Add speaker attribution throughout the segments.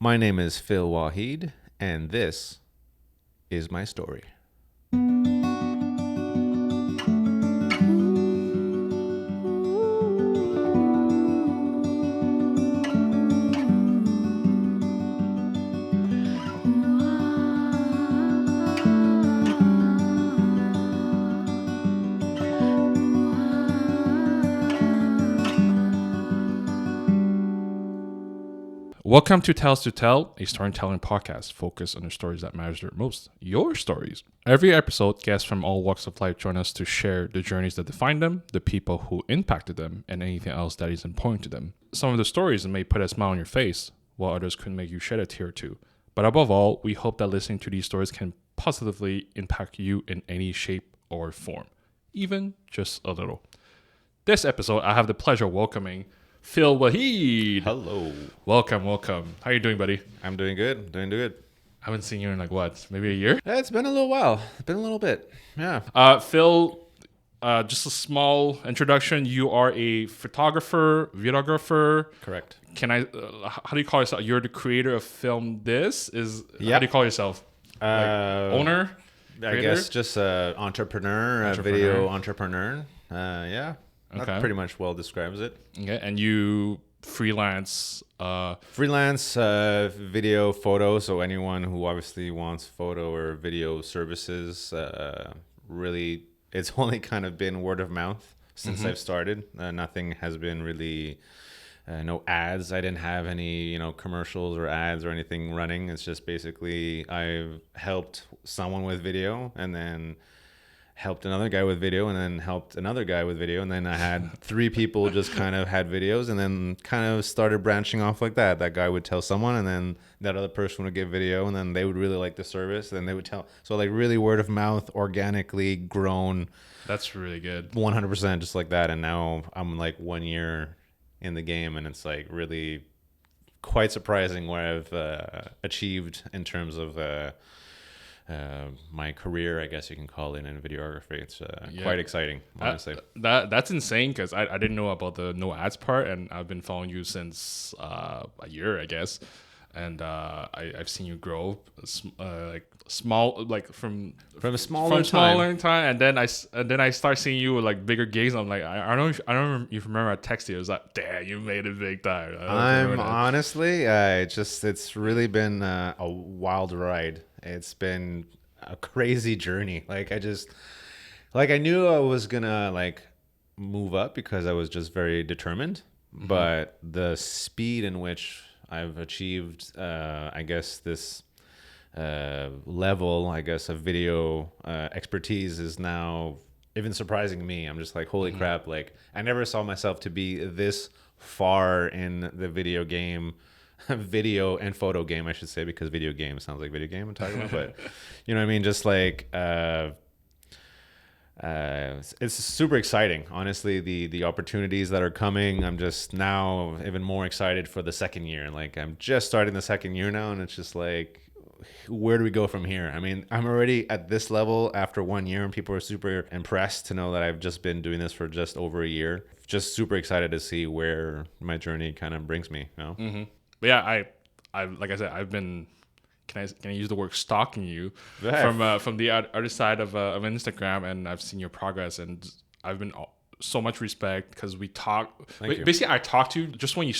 Speaker 1: My name is Phil Waheed, and this is my story.
Speaker 2: Welcome to Tales to Tell, a storytelling podcast focused on the stories that matter most, your stories. Every episode, guests from all walks of life join us to share the journeys that define them, the people who impacted them, and anything else that is important to them. Some of the stories may put a smile on your face, while others could make you shed a tear or two. But above all, we hope that listening to these stories can positively impact you in any shape or form, even just a little. This episode, I have the pleasure of welcoming Phil Waheed.
Speaker 1: Hello.
Speaker 2: Welcome. How you doing, buddy?
Speaker 1: I'm doing good. I
Speaker 2: haven't seen you in maybe a year?
Speaker 1: It's been a little while. It's been a little bit. Yeah.
Speaker 2: Phil, just a small introduction. You are a photographer, videographer.
Speaker 1: Correct.
Speaker 2: How do you call yourself? You're the creator of Philm This. How do you call yourself? Owner?
Speaker 1: I guess just entrepreneur, video entrepreneur. Yeah.
Speaker 2: Okay.
Speaker 1: That pretty much well describes it.
Speaker 2: Okay, and you freelance.
Speaker 1: Video, photo. So anyone who obviously wants photo or video services, really, it's only kind of been word of mouth since I've started. Nothing has been really, no ads. I didn't have any, commercials or ads or anything running. It's just basically I've helped someone with video and then helped another guy with video and then helped another guy with video. And then I had three people just kind of had videos and then kind of started branching off like that. That guy would tell someone and then that other person would get video and then they would really like the service. And they would tell. So like really word of mouth, organically grown.
Speaker 2: That's really good.
Speaker 1: 100% just like that. And now I'm like 1 year in the game and it's like really quite surprising what I've achieved in terms of my career, I guess you can call it, in videography. It's quite exciting, honestly.
Speaker 2: That's insane because I didn't know about the no ads part, and I've been following you since a year, I guess. And I've seen you grow, small, like from
Speaker 1: a smaller time,
Speaker 2: and then I start seeing you with like bigger gigs. I'm like, I don't know if you remember. I texted you. I was like, damn, you made it big time.
Speaker 1: I'm honestly, it's really been a wild ride. It's been a crazy journey. I knew I was gonna move up because I was just very determined, but the speed in which I've achieved, I guess this level, I guess, of video expertise is now even surprising me. I'm just like, holy crap! Like I never saw myself to be this far in the video and photo game, I should say, because video game sounds like video game I'm talking about, but you know what I mean? Just like, it's super exciting, honestly, the opportunities that are coming. I'm just now even more excited for the second year. Like I'm just starting the second year now and it's just like, where do we go from here? I mean, I'm already at this level after 1 year and people are super impressed to know that I've just been doing this for just over a year. Just super excited to see where my journey kind of brings me, you know?
Speaker 2: Mm-hmm. But yeah, I like I said, I've been. Can I use the word stalking you from the other side of Instagram, and I've seen your progress, and I've been so much respect because we talk. Basically, I talked to you just when you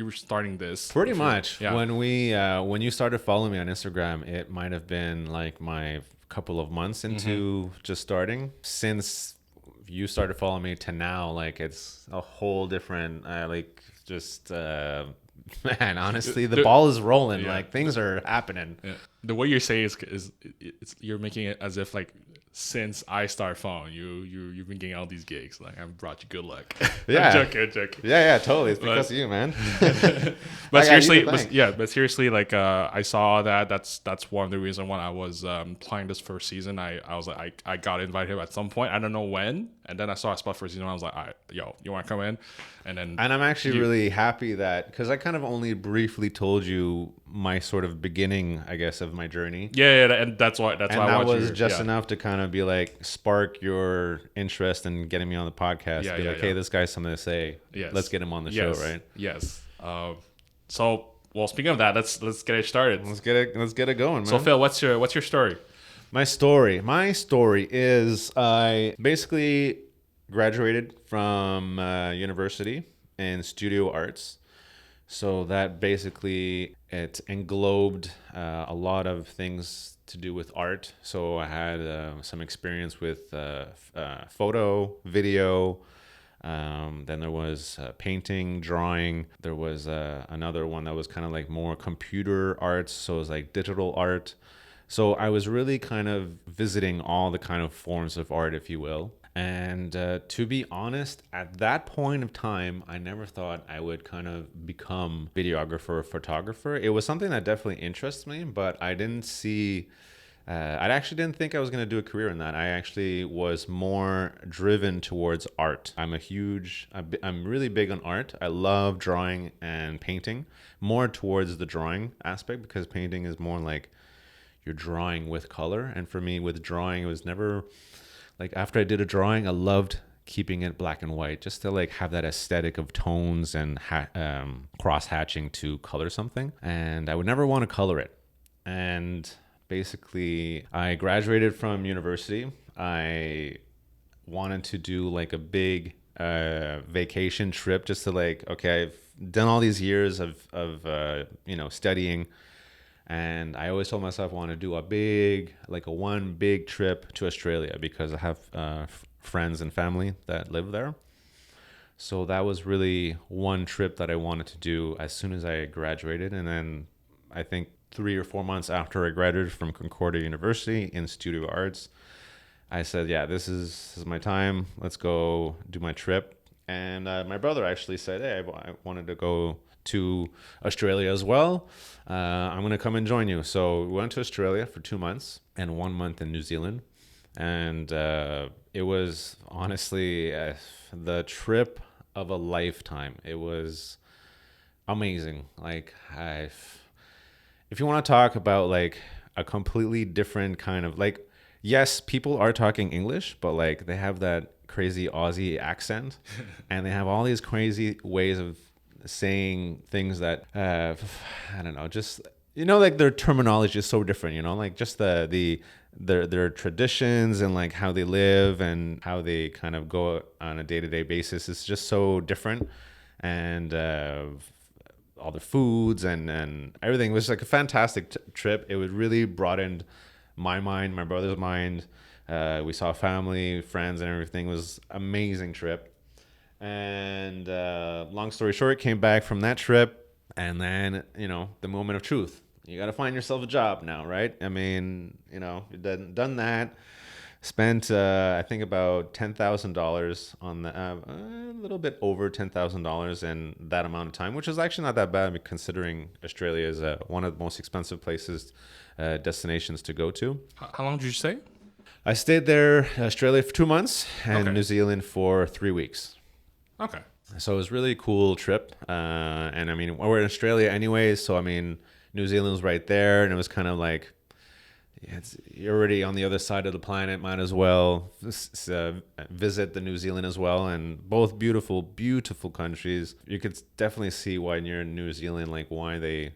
Speaker 2: were starting this.
Speaker 1: Pretty much. Yeah. When you started following me on Instagram, it might have been like my couple of months into just starting. Since you started following me to now, like it's a whole different man, honestly, the ball is rolling. Yeah. Like things are happening.
Speaker 2: Yeah. The way you're saying is you're making it as if like since I started following you've been getting all these gigs. Like I've brought you good luck.
Speaker 1: Yeah,
Speaker 2: I'm joking.
Speaker 1: Yeah, totally. It's because of you, man.
Speaker 2: But seriously, like I saw that. That's one of the reasons why I was playing this first season. I was like, I got invited at some point. I don't know when, and then I saw a spot for season. I was like, all right, yo, you want to come in? And I'm
Speaker 1: actually really happy that, because I kind of only briefly told you my sort of beginning, I guess, of my journey.
Speaker 2: Yeah, and that's why
Speaker 1: that was just enough to kind of be like spark your interest in getting me on the podcast. Hey, this guy's something to say. Yes. Let's get him on the show, right?
Speaker 2: Yes. So Well, speaking of that, let's get it started.
Speaker 1: Let's get it going, man.
Speaker 2: So Phil, what's your story?
Speaker 1: My story is I basically graduated from university in studio arts. So that basically it englobed a lot of things to do with art. So I had some experience with photo, video. Then there was painting, drawing. There was another one that was kind of like more computer arts. So it was like digital art. So I was really kind of visiting all the kind of forms of art, if you will. And to be honest, at that point of time, I never thought I would kind of become videographer or photographer. It was something that definitely interests me, but I didn't see. I actually didn't think I was going to do a career in that. I actually was more driven towards art. I'm really big on art. I love drawing and painting, more towards the drawing aspect because painting is more like you're drawing with color. And for me, with drawing, it was never like after I did a drawing, I loved keeping it black and white just to like have that aesthetic of tones and cross hatching to color something. And I would never want to color it. And basically, I graduated from university. I wanted to do like a big vacation trip just to like, okay, I've done all these years of studying. And I always told myself I want to do a one big trip to Australia because I have friends and family that live there. So that was really one trip that I wanted to do as soon as I graduated. And then I think 3 or 4 months after I graduated from Concordia University in studio arts, I said, yeah, this is my time. Let's go do my trip. And my brother actually said, hey, I wanted to go to Australia as well. I'm going to come and join you. So we went to Australia for 2 months and 1 month in New Zealand. And it was honestly the trip of a lifetime. It was amazing. Like, if you want to talk about like a completely different kind of like, yes, people are talking English, but like they have that crazy Aussie accent and they have all these crazy ways of saying things that I don't know, just like their terminology is so different, like just their traditions and like how they live and how they kind of go on a day-to-day basis is just so different. And all the foods and everything. It was like a fantastic trip. It was really broadened my mind, my brother's mind. We saw family, friends, and everything. It was an amazing trip. And long story short, came back from that trip, and then the moment of truth. You got to find yourself a job now, right? I mean, you've done that. Spent I think about $10,000 on a little bit over $10,000 in that amount of time, which is actually not that bad considering Australia is one of the most expensive places, destinations to go to.
Speaker 2: How long did you stay?
Speaker 1: I stayed there, Australia for 2 months, and
Speaker 2: Okay.
Speaker 1: New Zealand for 3 weeks.
Speaker 2: Okay.
Speaker 1: So it was a really cool trip. And I mean, we're in Australia anyways, so I mean, New Zealand was right there, and it was kind of like, you're already on the other side of the planet, might as well visit the New Zealand as well. And both beautiful, beautiful countries. You could definitely see why when you're in New Zealand, like why they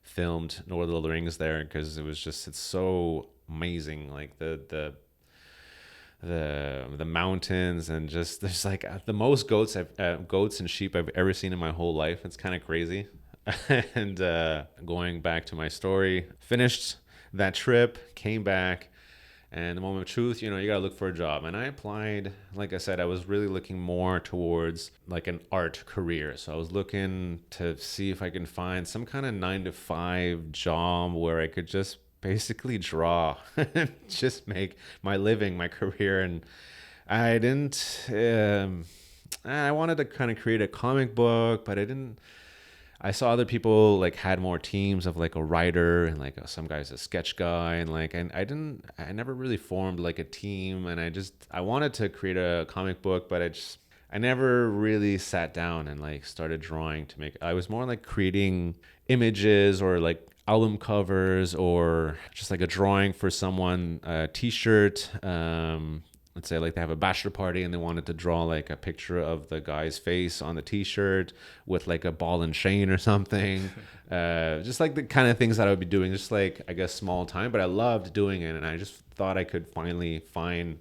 Speaker 1: filmed Lord of the Rings there, because it's so amazing. Like the mountains and just there's like the most goats and sheep I've ever seen in my whole life. It's kind of crazy. And going back to my story, finished that trip, came back, and the moment of truth, you got to look for a job. And I applied, like I said, I was really looking more towards like an art career. So I was looking to see if I can find some kind of 9 to 5 job where I could just basically draw and just make my living, my career. And I didn't, I wanted to kind of create a comic book, but I saw other people like had more teams of like a writer and like some guy's a sketch guy, and like I never really formed like a team. And I wanted to create a comic book, but I never really sat down and like started drawing to make. I was more like creating images or like album covers or just like a drawing for someone, a t-shirt, let's say like they have a bachelor party and they wanted to draw like a picture of the guy's face on the t-shirt with like a ball and chain or something. Just like the kind of things that I would be doing, just like, I guess, small time, but I loved doing it. And I just thought I could finally find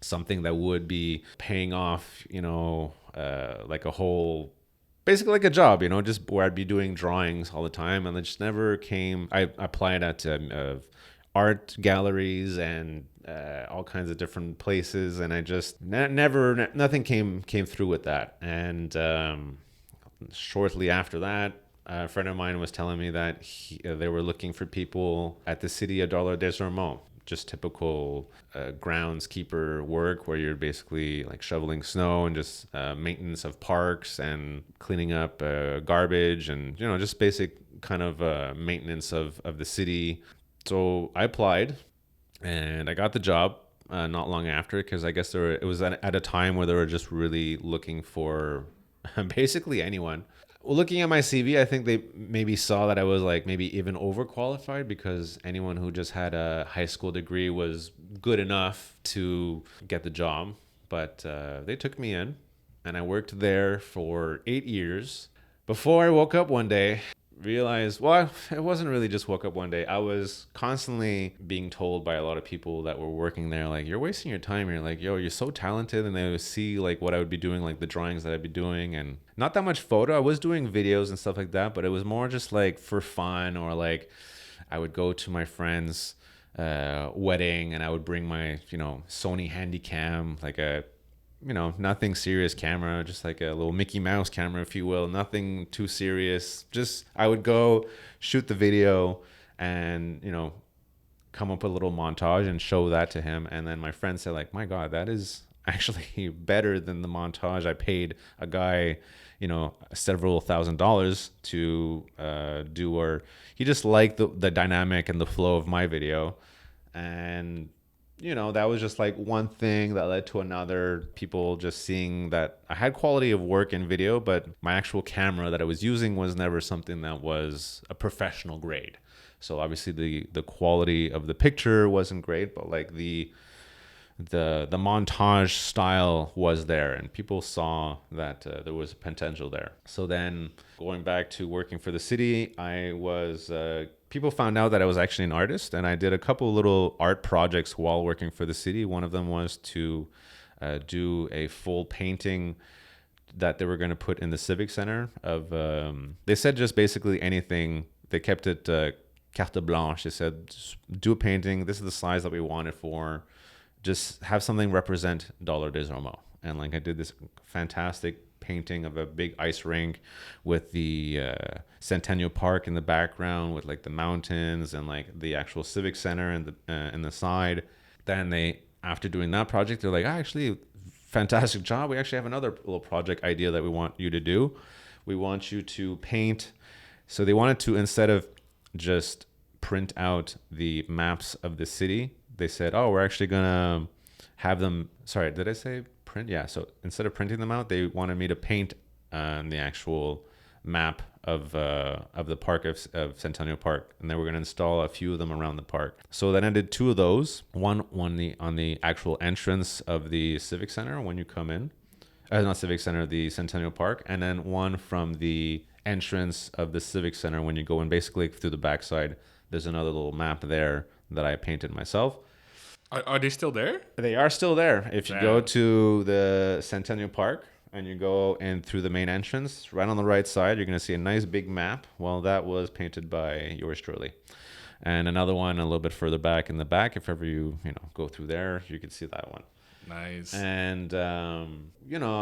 Speaker 1: something that would be paying off, like a whole, basically like a job, just where I'd be doing drawings all the time. And it just never came. I applied at art galleries and all kinds of different places, and I just never, nothing came through with that. And shortly after that, a friend of mine was telling me that they were looking for people at the city of Dollar des Ormeaux, just typical groundskeeper work where you're basically like shoveling snow and just maintenance of parks and cleaning up garbage and just basic kind of maintenance of the city. So I applied and I got the job not long after, because I guess it was at a time where they were just really looking for basically anyone. Well, looking at my CV, I think they maybe saw that I was like maybe even overqualified, because anyone who just had a high school degree was good enough to get the job. But they took me in, and I worked there for 8 years before I woke up one day, realized, well, it wasn't really just woke up one day. I was constantly being told by a lot of people that were working there, like, you're wasting your time here. Like, yo, you're so talented. And they would see like what I would be doing, like the drawings that I'd be doing, and not that much photo. I was doing videos and stuff like that, but it was more just like for fun, or like I would go to my friend's wedding and I would bring my, Sony Handycam, like a nothing serious camera, just like a little Mickey Mouse camera, if you will. Nothing too serious. Just I would go shoot the video and, come up with a little montage and show that to him. And then my friend said, like, my God, that is actually better than the montage I paid a guy, several $1,000s to do. Or he just liked the dynamic and the flow of my video. And that was just like one thing that led to another. People just seeing that I had quality of work in video, but my actual camera that I was using was never something that was a professional grade. So obviously the quality of the picture wasn't great, but like the montage style was there, and people saw that there was potential there. So then going back to working for the city, I was people found out that I was actually an artist, and I did a couple little art projects while working for the city. One of them was to do a full painting that they were going to put in the civic center of they said just basically anything. They kept it carte blanche. They said, just do a painting, this is the size that we want it for, just have something represent Dollar des Ormeaux. And like I did this fantastic painting of a big ice rink with the Centennial Park in the background, with like the mountains and like the actual civic center and the in the side. Then they, after doing that project, they're like, actually, fantastic job. We actually have another little project idea that we want you to do. We want you to paint. So they wanted to, instead of just print out the maps of the city, they said, oh, we're actually gonna have them, sorry, did I say print? Yeah, so instead of printing them out, they wanted me to paint the actual map of the park of Centennial Park, and they were going to install a few of them around the park. So then I did two of those. One on the actual entrance of the Civic Center when you come in, not Civic Center, the Centennial Park, and then one from the entrance of the Civic Center when you go in, basically through the backside. There's another little map there that I painted myself.
Speaker 2: Are they still there?
Speaker 1: They are still there. If you go to the Centennial Park and you go in through the main entrance, right on the right side, you're going to see a nice big map. Well, that was painted by yours truly. And another one a little bit further back in the back. If ever you go through there, you can see that one.
Speaker 2: Nice.
Speaker 1: And, I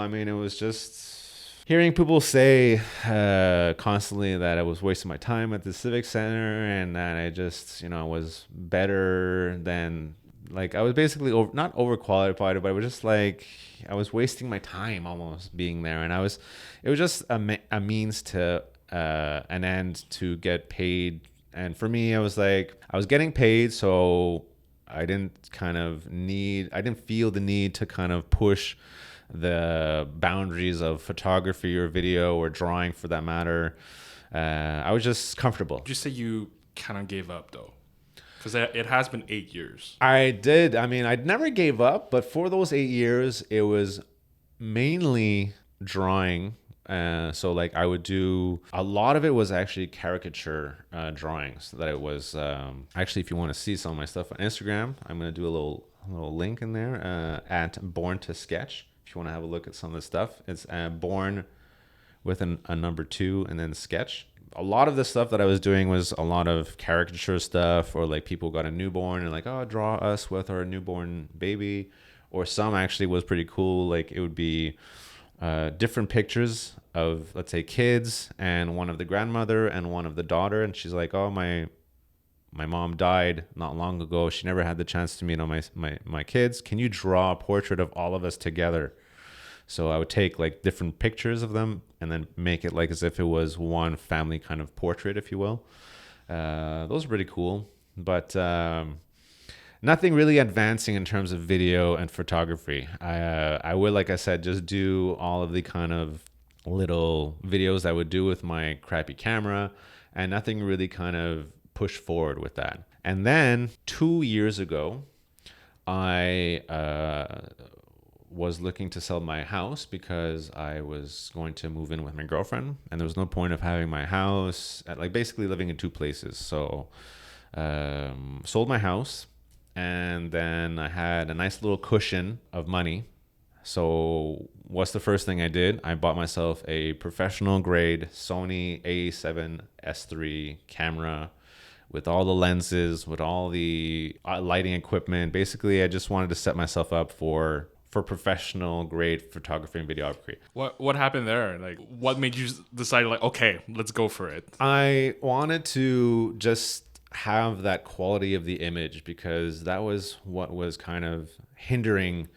Speaker 1: mean, it was just hearing people say constantly that I was wasting my time at the Civic Center and that I just, was better than, like, I was basically not overqualified, but I was just like, I was wasting my time almost being there. And it was just a means to an end to get paid. And for me, I was like, I was getting paid, so I didn't feel the need to kind of push the boundaries of photography or video or drawing for that matter. I was just comfortable.
Speaker 2: Did you say you kind of gave up though? Because it has been 8 years.
Speaker 1: I did. I mean, I never gave up, but for those 8 years, it was mainly drawing. So like I would do a lot of it was actually caricature drawings that it was actually, if you want to see some of my stuff on Instagram, I'm going to do a little link in there at Born to Sketch. If you want to have a look at some of the stuff, it's Born with a number 2 and then Sketch. A lot of the stuff that I was doing was a lot of caricature stuff, or like people got a newborn and like, oh, draw us with our newborn baby. Or some actually was pretty cool. Like it would be different pictures of, let's say, kids, and one of the grandmother and one of the daughter. And she's like, oh, my mom died not long ago. She never had the chance to meet all my kids. Can you draw a portrait of all of us together? So I would take like different pictures of them and then make it like as if it was one family kind of portrait, if you will. Those are pretty cool, but nothing really advancing in terms of video and photography. I would, like I said, just do all of the kind of little videos I would do with my crappy camera, and nothing really kind of pushed forward with that. And then 2 years ago, I was looking to sell my house because I was going to move in with my girlfriend, and there was no point of having my house at, like, basically living in two places. So sold my house, and then I had a nice little cushion of money. So what's the first thing I did? I bought myself a professional grade Sony A7S3 camera with all the lenses, with all the lighting equipment. Basically, I just wanted to set myself up for professional grade photography and videography.
Speaker 2: What happened there? Like, what made you decide, like, okay, let's go for it?
Speaker 1: I wanted to just have that quality of the image, because that was what was kind of hindering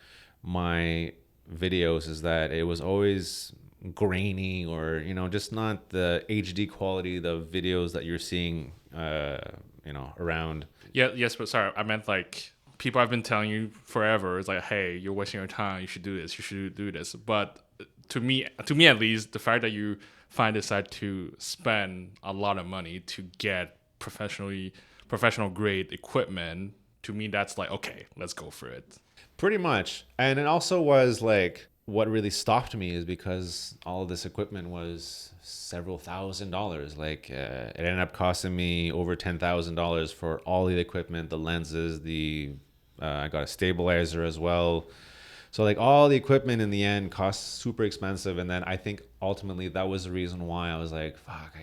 Speaker 1: my videos, is that it was always grainy, or, you know, just not the HD quality, the videos that you're seeing, you know, around.
Speaker 2: Yeah, yes, but sorry, I meant like people have been telling you forever. It's like, hey, you're wasting your time. You should do this. You should do this. But to me at least, the fact that you decide to spend a lot of money to get professional grade equipment, to me that's like, okay, let's go for it.
Speaker 1: Pretty much. And it also was like, what really stopped me is because all of this equipment was several $1,000s. Like it ended up costing me over $10,000 for all the equipment, the lenses, I got a stabilizer as well. So like all the equipment in the end cost super expensive. And then I think ultimately that was the reason why I was like, fuck,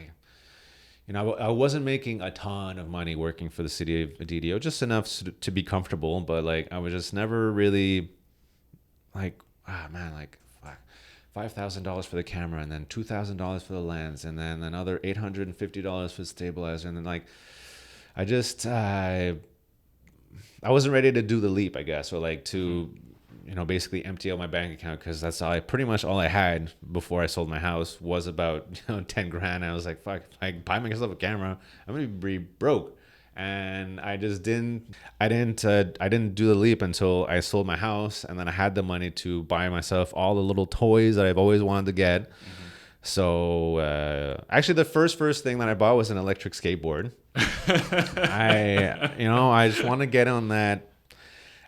Speaker 1: I wasn't making a ton of money working for the city of DDO, just enough to be comfortable. But like, I was just never really like, like $5,000 for the camera, and then $2,000 for the lens, and then another $850 for the stabilizer. And then like, I wasn't ready to do the leap, I guess, or like to, basically empty out my bank account, because that's pretty much all I had before I sold my house was about 10 grand. I was like, fuck, if I buy myself a camera, I'm gonna be broke. And I didn't do the leap until I sold my house, and then I had the money to buy myself all the little toys that I've always wanted to get. Mm-hmm. So actually, the first thing that I bought was an electric skateboard. I just want to get on that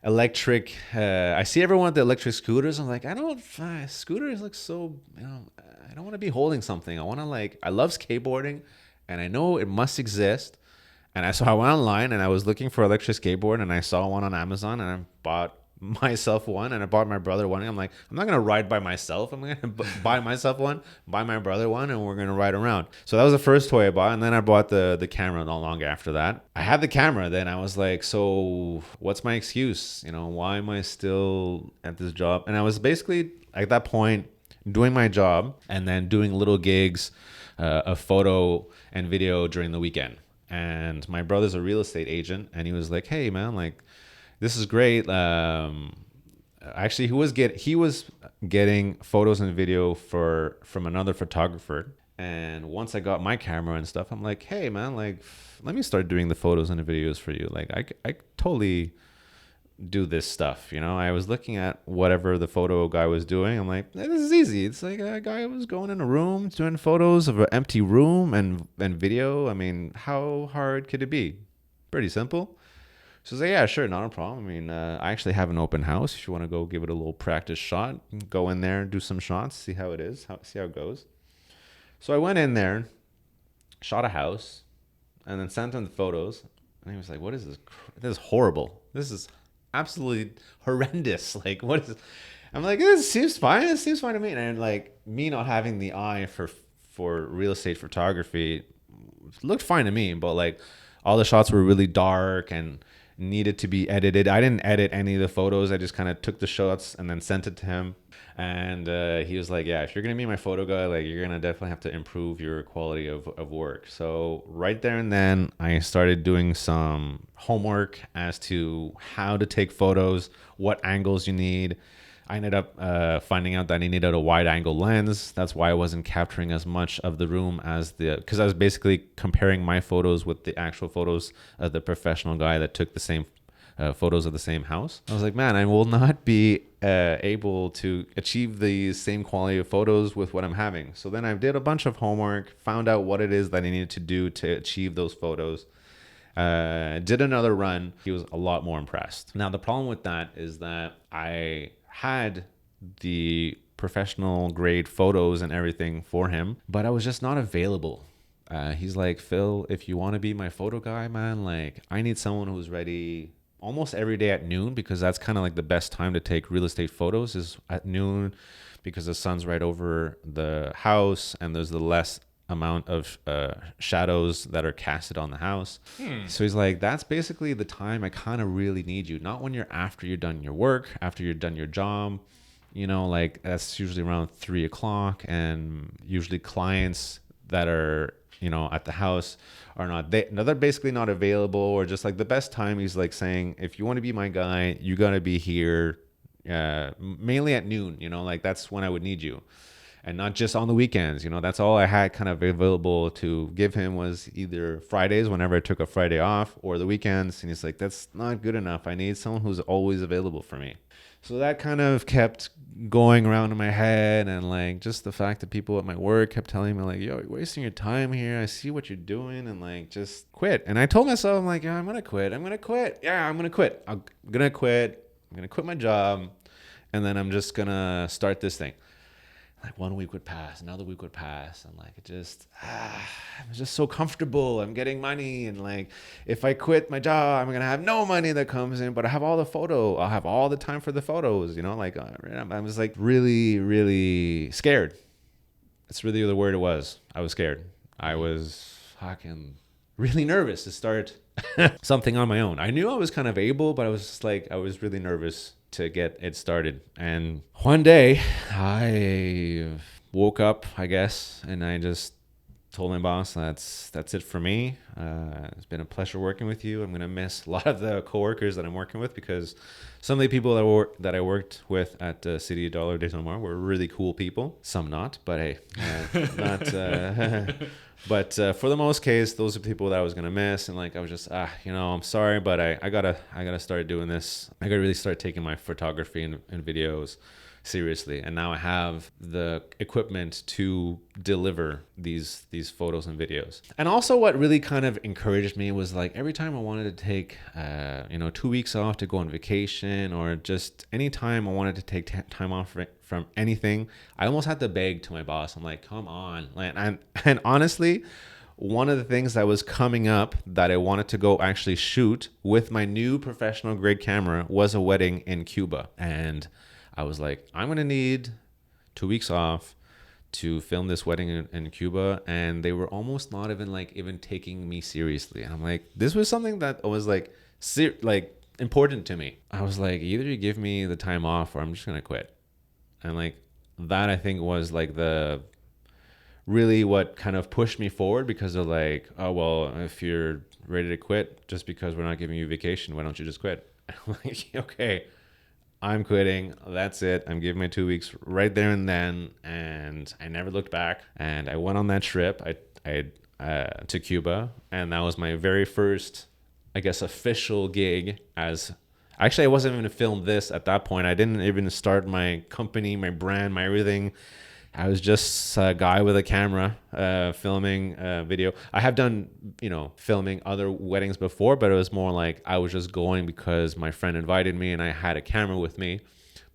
Speaker 1: electric. I see everyone with the electric scooters. I'm like, scooters look so, I don't want to be holding something. I love skateboarding, and I know it must exist. And I went online and I was looking for electric skateboard, and I saw one on Amazon, and I bought myself one, and I bought my brother one. And I'm like, I'm not going to ride by myself. I'm going to buy myself one, buy my brother one, and we're going to ride around. So that was the first toy I bought. And then I bought the camera not long after that. I had the camera. Then I was like, so what's my excuse? Why am I still at this job? And I was basically at that point doing my job and then doing little gigs of photo and video during the weekend. And my brother's a real estate agent, and he was like, hey man, like, this is great. Actually, he was getting photos and video from another photographer. And once I got my camera and stuff, I'm like, hey man, like, let me start doing the photos and the videos for you. Like, I totally do this stuff. I was looking at whatever the photo guy was doing. I'm like, this is easy. It's like a guy was going in a room doing photos of an empty room and video. I mean, how hard could it be? pretty simple. So I was like, yeah, sure, not a problem. I mean, I actually have an open house. If you want to go give it a little practice shot, go in there, do some shots, see how it is, see how it goes. So I went in there, shot a house, and then sent him the photos. And he was like, what is this? This is horrible. This is absolutely horrendous. Like, what is... I'm like, this seems fine. It seems fine to me. And like, me not having the eye for real estate photography looked fine to me. But like, all the shots were really dark and needed to be edited. I didn't edit any of the photos. I just kind of took the shots and then sent it to him. And he was like, yeah, if you're going to be my photo guy, like, you're going to definitely have to improve your quality of work. So right there and then I started doing some homework as to how to take photos, what angles you need. I ended up finding out that I needed a wide angle lens. That's why I wasn't capturing as much of the room because I was basically comparing my photos with the actual photos of the professional guy that took the same photos of the same house. I was like, man, I will not be able to achieve the same quality of photos with what I'm having. So then I did a bunch of homework, found out what it is that I needed to do to achieve those photos. Did another run. He was a lot more impressed. Now, the problem with that is that I had the professional grade photos and everything for him, but I was just not available. He's like, Phil, if you want to be my photo guy, man, like, I need someone who's ready almost every day at noon, because that's kind of like the best time to take real estate photos is at noon, because the sun's right over the house and there's the less amount of shadows that are casted on the house. So he's like, that's basically the time I kind of really need you. Not when after you're done your work, after you're done your job, you know, like that's usually around 3 o'clock, and usually clients that are, you know, at the house are not, they're basically not available, or just like the best time. He's like saying, if you want to be my guy, you got to be here mainly at noon, you know, like that's when I would need you. And not just on the weekends, you know, that's all I had kind of available to give him was either Fridays, whenever I took a Friday off, or the weekends. And he's like, that's not good enough. I need someone who's always available for me. So that kind of kept going around in my head. And like, just the fact that people at my work kept telling me like, yo, you're wasting your time here. I see what you're doing, and like, just quit. And I told myself, I'm like, yeah, I'm going to quit. I'm going to quit. Yeah, I'm going to quit. I'm going to quit. I'm going to quit my job. And then I'm just going to start this thing. Like 1 week would pass, another week would pass, and like it just, I'm just so comfortable. I'm getting money, and like if I quit my job, I'm gonna have no money that comes in, but I have all the photo. I'll have all the time for the photos, you know. Like I was like really, really scared. It's really the word it was. I was scared. I was fucking really nervous to start something on my own. I knew I was kind of able, but I was just like, I was really nervous to get it started. And one day I woke up, I guess, and I just told my boss, that's it for me. It's been a pleasure working with you. I'm gonna miss a lot of the coworkers that I'm working with, because some of the people that I worked with at City of Dollar Days No More were really cool people. Some not, but hey, not. But for the most case, those are people that I was gonna miss, and like I was just, you know, I'm sorry, but I gotta start doing this. I gotta really start taking my photography and videos seriously, and now I have the equipment to deliver these photos and videos. And also, what really kind of encouraged me was like every time I wanted to take, 2 weeks off to go on vacation, or just any time I wanted to take time off from anything, I almost had to beg to my boss. I'm like, come on. And honestly, one of the things that was coming up that I wanted to go actually shoot with my new professional grade camera was a wedding in Cuba. And I was like, I'm going to need 2 weeks off to film this wedding in Cuba. And they were almost not even taking me seriously. And I'm like, this was something that was like important to me. I was like, either you give me the time off or I'm just going to quit. And like that, I think, was like the really what kind of pushed me forward, because they're like, oh, well, if you're ready to quit just because we're not giving you vacation, why don't you just quit? I'm like, okay, I'm quitting. That's it. I'm giving my 2 weeks right there and then. And I never looked back. And I went on that trip to Cuba. And that was my very first, I guess, official gig as... Actually, I wasn't even to film this at that point. I didn't even start my company, my brand, my everything I was just a guy with a camera, filming video. I have done, filming other weddings before, but it was more like I was just going because my friend invited me and I had a camera with me.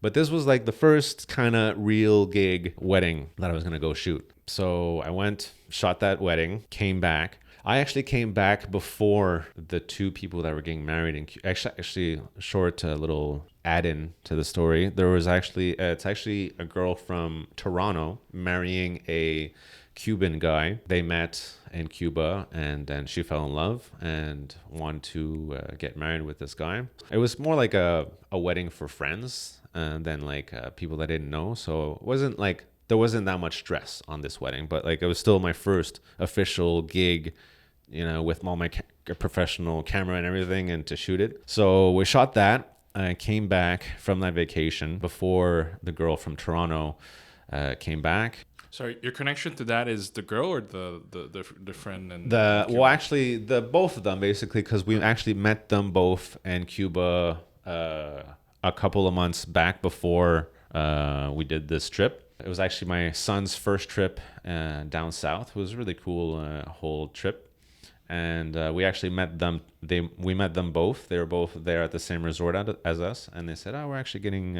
Speaker 1: But this was like the first kind of real gig wedding that I was going to go shoot. So I went, shot that wedding, came back. I actually came back before the two people that were getting married. And actually, short little add-in to the story. There was it's actually a girl from Toronto marrying a Cuban guy. They met in Cuba and then she fell in love and wanted to get married with this guy. It was more like a wedding for friends than like people that I didn't know. So it wasn't like there wasn't that much stress on this wedding, but like it was still my first official gig, with all my professional camera and everything and to shoot it. So we shot that. I came back from that vacation before the girl from Toronto came back.
Speaker 2: Sorry, your connection to that is the girl or the friend and
Speaker 1: actually the both of them basically, because we actually met them both in Cuba a couple of months back before we did this trip. It was actually my son's first trip down south. It was a really cool whole trip. And we actually met them. We met them both. They were both there at the same resort as us. And they said, "Oh, we're actually getting."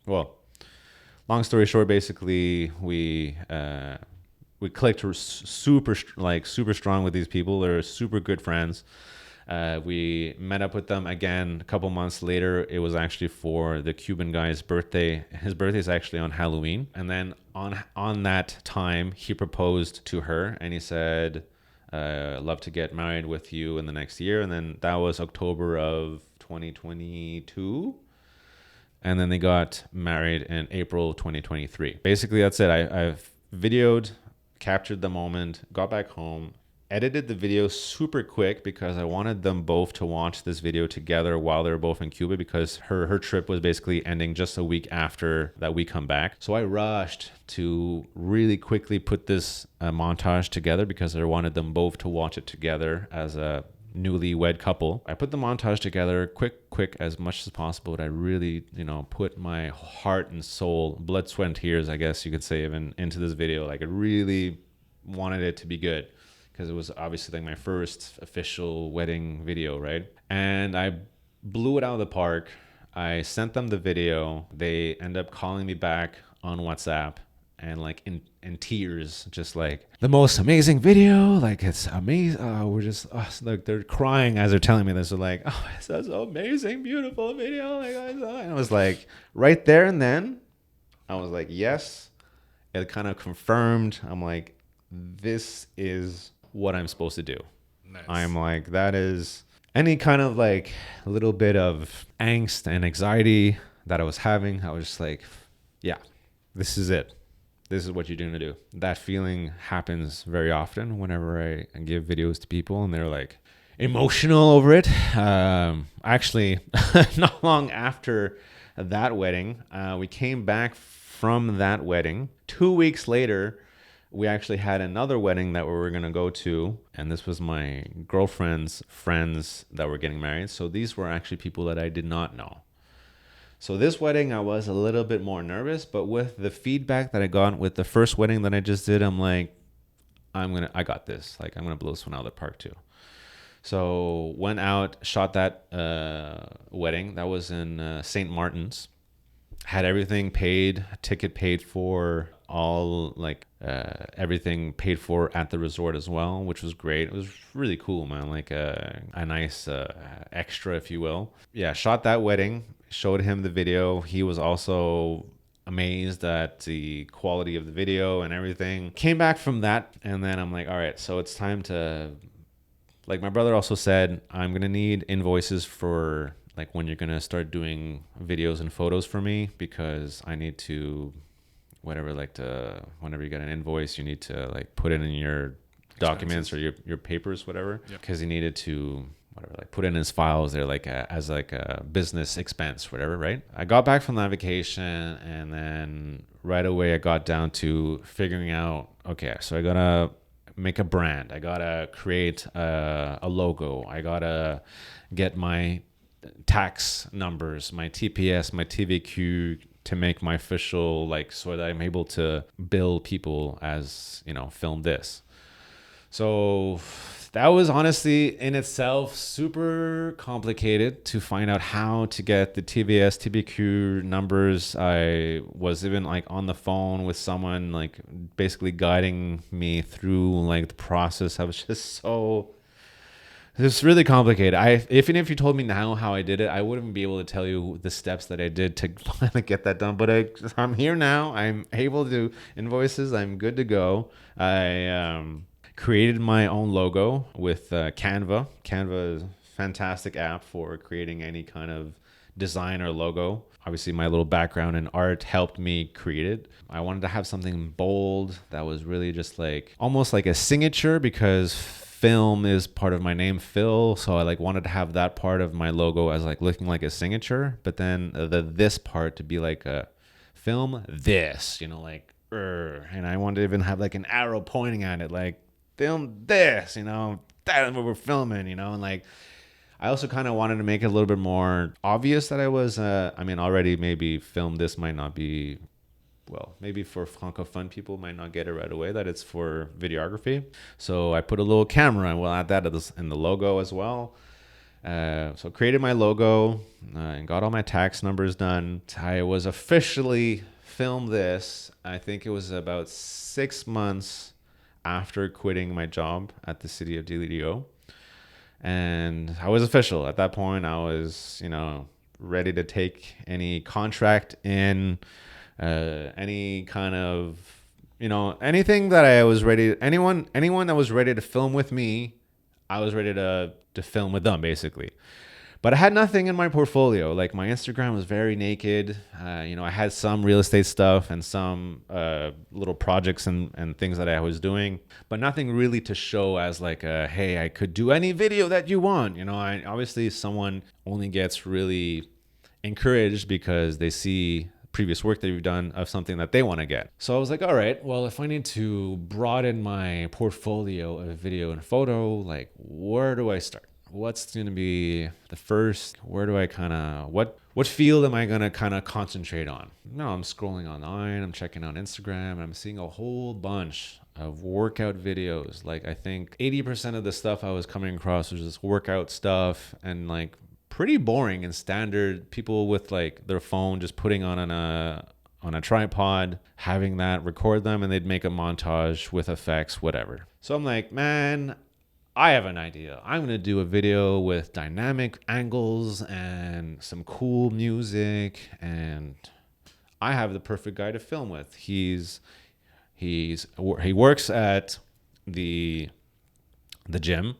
Speaker 1: Long story short, basically, we clicked super strong with these people. They're super good friends. We met up with them again a couple months later. It was actually for the Cuban guy's birthday. His birthday is actually on Halloween. And then on that time, he proposed to her and he said, love to get married with you in the next year. And then that was October of 2022. And then they got married in April 2023. Basically, that's it. I've videoed, captured the moment, got back home, edited the video super quick because I wanted them both to watch this video together while they were both in Cuba, because her trip was basically ending just a week after that we come back. So I rushed to really quickly put this montage together because I wanted them both to watch it together as a newlywed couple. I put the montage together quick as much as possible, but I really, put my heart and soul, blood, sweat, and tears, I guess you could say, even into this video. Like I really wanted it to be good, because it was obviously like my first official wedding video, right? And I blew it out of the park. I sent them the video. They end up calling me back on WhatsApp and like in tears, just like, the most amazing video, like it's amazing. We're just like, they're crying as they're telling me this. They're like, oh, it's such an amazing, beautiful video. And I was like, right there and then, I was like, yes. It kind of confirmed. I'm like, this is what I'm supposed to do. Nice. I'm like, that is any kind of like a little bit of angst and anxiety that I was having. I was just like, yeah, this is it. This is what you're going to do. That feeling happens very often whenever I give videos to people and they're like emotional over it. Actually, not long after that wedding, we came back from that wedding. 2 weeks later, we actually had another wedding that we were going to go to. And this was my girlfriend's friends that were getting married. So these were actually people that I did not know. So this wedding, I was a little bit more nervous, but with the feedback that I got with the first wedding that I just did, I'm like, I got this. Like, I'm going to blow this one out of the park too. So went out, shot that wedding. That was in St. Martin's. Had everything paid, ticket paid for, all like everything paid for at the resort as well, which was great. It was really cool, man. Like a nice extra, if you will. Yeah, shot that wedding, showed him the video. He was also amazed at the quality of the video and everything. Came back from that, and then I'm like, all right, so it's time to, like, my brother also said, I'm gonna need invoices for like when you're gonna start doing videos and photos for me, because I need to, whenever you get an invoice, you need to like put it in your documents or your papers, whatever, because he needed to like put in his files there, like as like a business expense, whatever, right? I got back from that vacation, and then right away I got down to figuring out, okay, so I gotta make a brand, I gotta create a logo, I gotta get my tax numbers, my TPS, my TVQ to make my official, like, so that I'm able to bill people as, Film This. So that was honestly in itself super complicated to find out how to get the TBS, TBQ numbers. I was even like on the phone with someone like basically guiding me through like the process. I was just so, it's really complicated. Even if you told me now how I did it, I wouldn't be able to tell you the steps that I did to finally get that done. But I'm here now. I'm able to do invoices. I'm good to go. I created my own logo with Canva. Canva is a fantastic app for creating any kind of design or logo. Obviously, my little background in art helped me create it. I wanted to have something bold that was really just like almost like a signature, because film is part of my name, Phil. So I like wanted to have that part of my logo as like looking like a signature, but then this part to be like a film this, like, and I wanted to even have like an arrow pointing at it, like film this, that's what we're filming, and like, I also kind of wanted to make it a little bit more obvious that I was, already maybe Film This might not be, well, maybe for Francophone people might not get it right away that it's for videography. So I put a little camera, and we'll add that in the logo as well. So created my logo and got all my tax numbers done. I was officially Film This, I think it was about 6 months after quitting my job at the city of DLDO. And I was official. At that point, I was, ready to take any contract in, any kind of, anything that I was ready. Anyone that was ready to film with me, I was ready to film with them, basically. But I had nothing in my portfolio. Like, my Instagram was very naked. I had some real estate stuff and some little projects and things that I was doing, but nothing really to show as like, hey, I could do any video that you want. Obviously someone only gets really encouraged because they see previous work that you've done of something that they want to get. So I was like, all right, well, if I need to broaden my portfolio of video and photo, like, where do I start? What's going to be the first? Where do I what field am I going to kind of concentrate on? No, I'm scrolling online, I'm checking out Instagram, and I'm seeing a whole bunch of workout videos. Like, I think 80% of the stuff I was coming across was just workout stuff, and like pretty boring and standard. People with like their phone just putting on a tripod, having that record them, and they'd make a montage with effects, whatever. So I'm like, man, I have an idea. I'm going to do a video with dynamic angles and some cool music, and I have the perfect guy to film with. He works at the gym.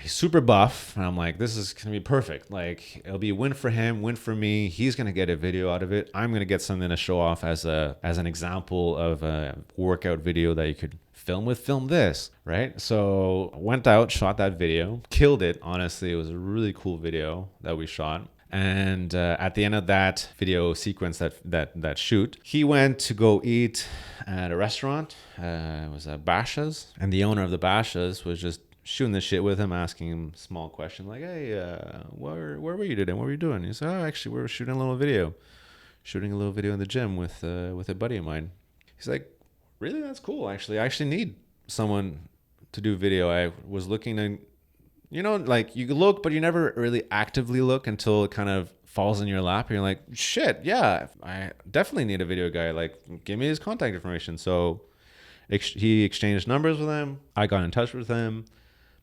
Speaker 1: He's super buff, and I'm like, this is going to be perfect. Like, it'll be a win for him, win for me. He's going to get a video out of it. I'm going to get something to show off as an example of a workout video that you could film this, right? So went out, shot that video, killed it. Honestly, it was a really cool video that we shot. And at the end of that video sequence, that shoot, he went to go eat at a restaurant. It was at Basha's, and the owner of the Basha's was just shooting the shit with him, asking him small question like, hey, where were you today? What were you doing? He said, oh, actually, we were shooting a little video in the gym with a buddy of mine. He's like, really? That's cool. Actually, I actually need someone to do video. I was looking to, like, you look, but you never really actively look until it kind of falls in your lap. And you're like, shit, yeah, I definitely need a video guy. Like, give me his contact information. So he exchanged numbers with him. I got in touch with him.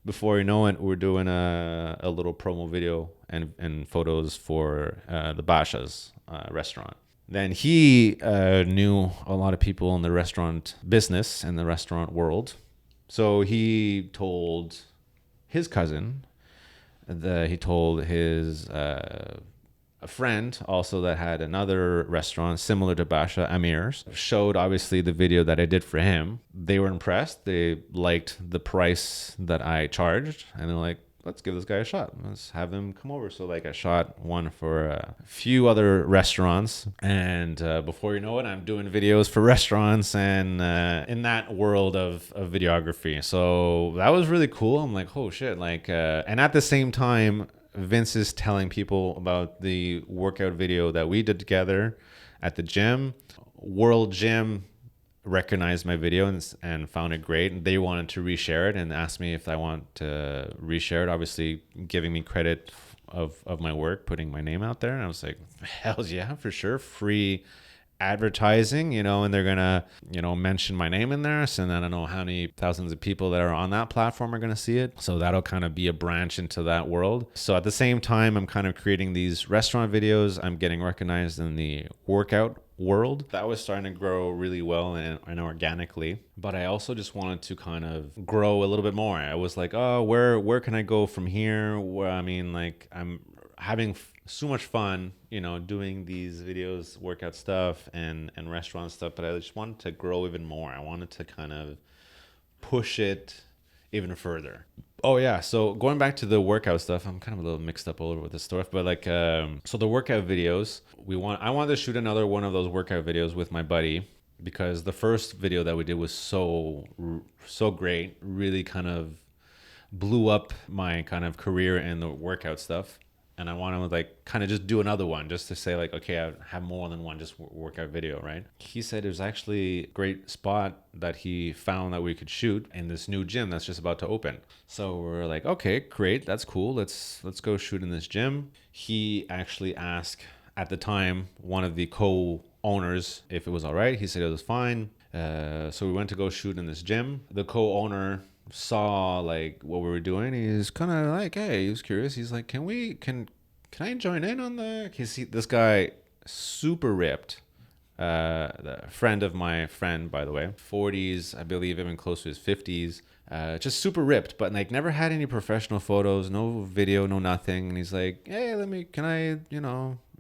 Speaker 1: Before you know it, we're doing a little promo video and photos for the Basha's restaurant. Then he knew a lot of people in the restaurant business and the restaurant world. So he told his cousin, he told his a friend also that had another restaurant similar to Basha, Amir's, showed obviously the video that I did for him. They were impressed. They liked the price that I charged, and they're like, let's give this guy a shot. Let's have him come over. So like I shot one for a few other restaurants, and before you know it, I'm doing videos for restaurants and in that world of videography. So that was really cool. I'm like, oh shit. Like, and at the same time, Vince is telling people about the workout video that we did together. at the gym. World Gym recognized my video and found it great, and they wanted to reshare it and asked me if I want to reshare it, obviously giving me credit of my work, putting my name out there. And I was like, hell yeah, for sure, free advertising, and they're gonna mention my name in there, so then I don't know how many thousands of people that are on that platform are gonna see it, so that'll kind of be a branch into that world. So at the same time, I'm kind of creating these restaurant videos, I'm getting recognized in the workout world. That was starting to grow really well and organically, but I also just wanted to kind of grow a little bit more. I was like, oh, where can I go from here? I mean, like, I'm having so much fun, doing these videos, workout stuff and restaurant stuff, but I just wanted to grow even more. I wanted to kind of push it even further. Oh yeah, so going back to the workout stuff, I'm kind of a little mixed up all over with this stuff, but like, so the workout videos, I wanted to shoot another one of those workout videos with my buddy, because the first video that we did was so great, really kind of blew up my kind of career in the workout stuff. And I want to like kind of just do another one just to say like, okay, I have more than one just workout video, right? He said it was actually a great spot that he found that we could shoot in this new gym that's just about to open. So we're like, okay, great, that's cool. Let's go shoot in this gym. He actually asked at the time one of the co-owners if it was all right. He said it was fine. So we went to go shoot in this gym. The co-owner saw like what we were doing. He's kind of like, hey, he was curious. He's like, can I join in on the? This guy super ripped, the friend of my friend, by the way, 40s, I believe, even close to his 50s, just super ripped, but like never had any professional photos, no video, no nothing. And he's like, hey, can I,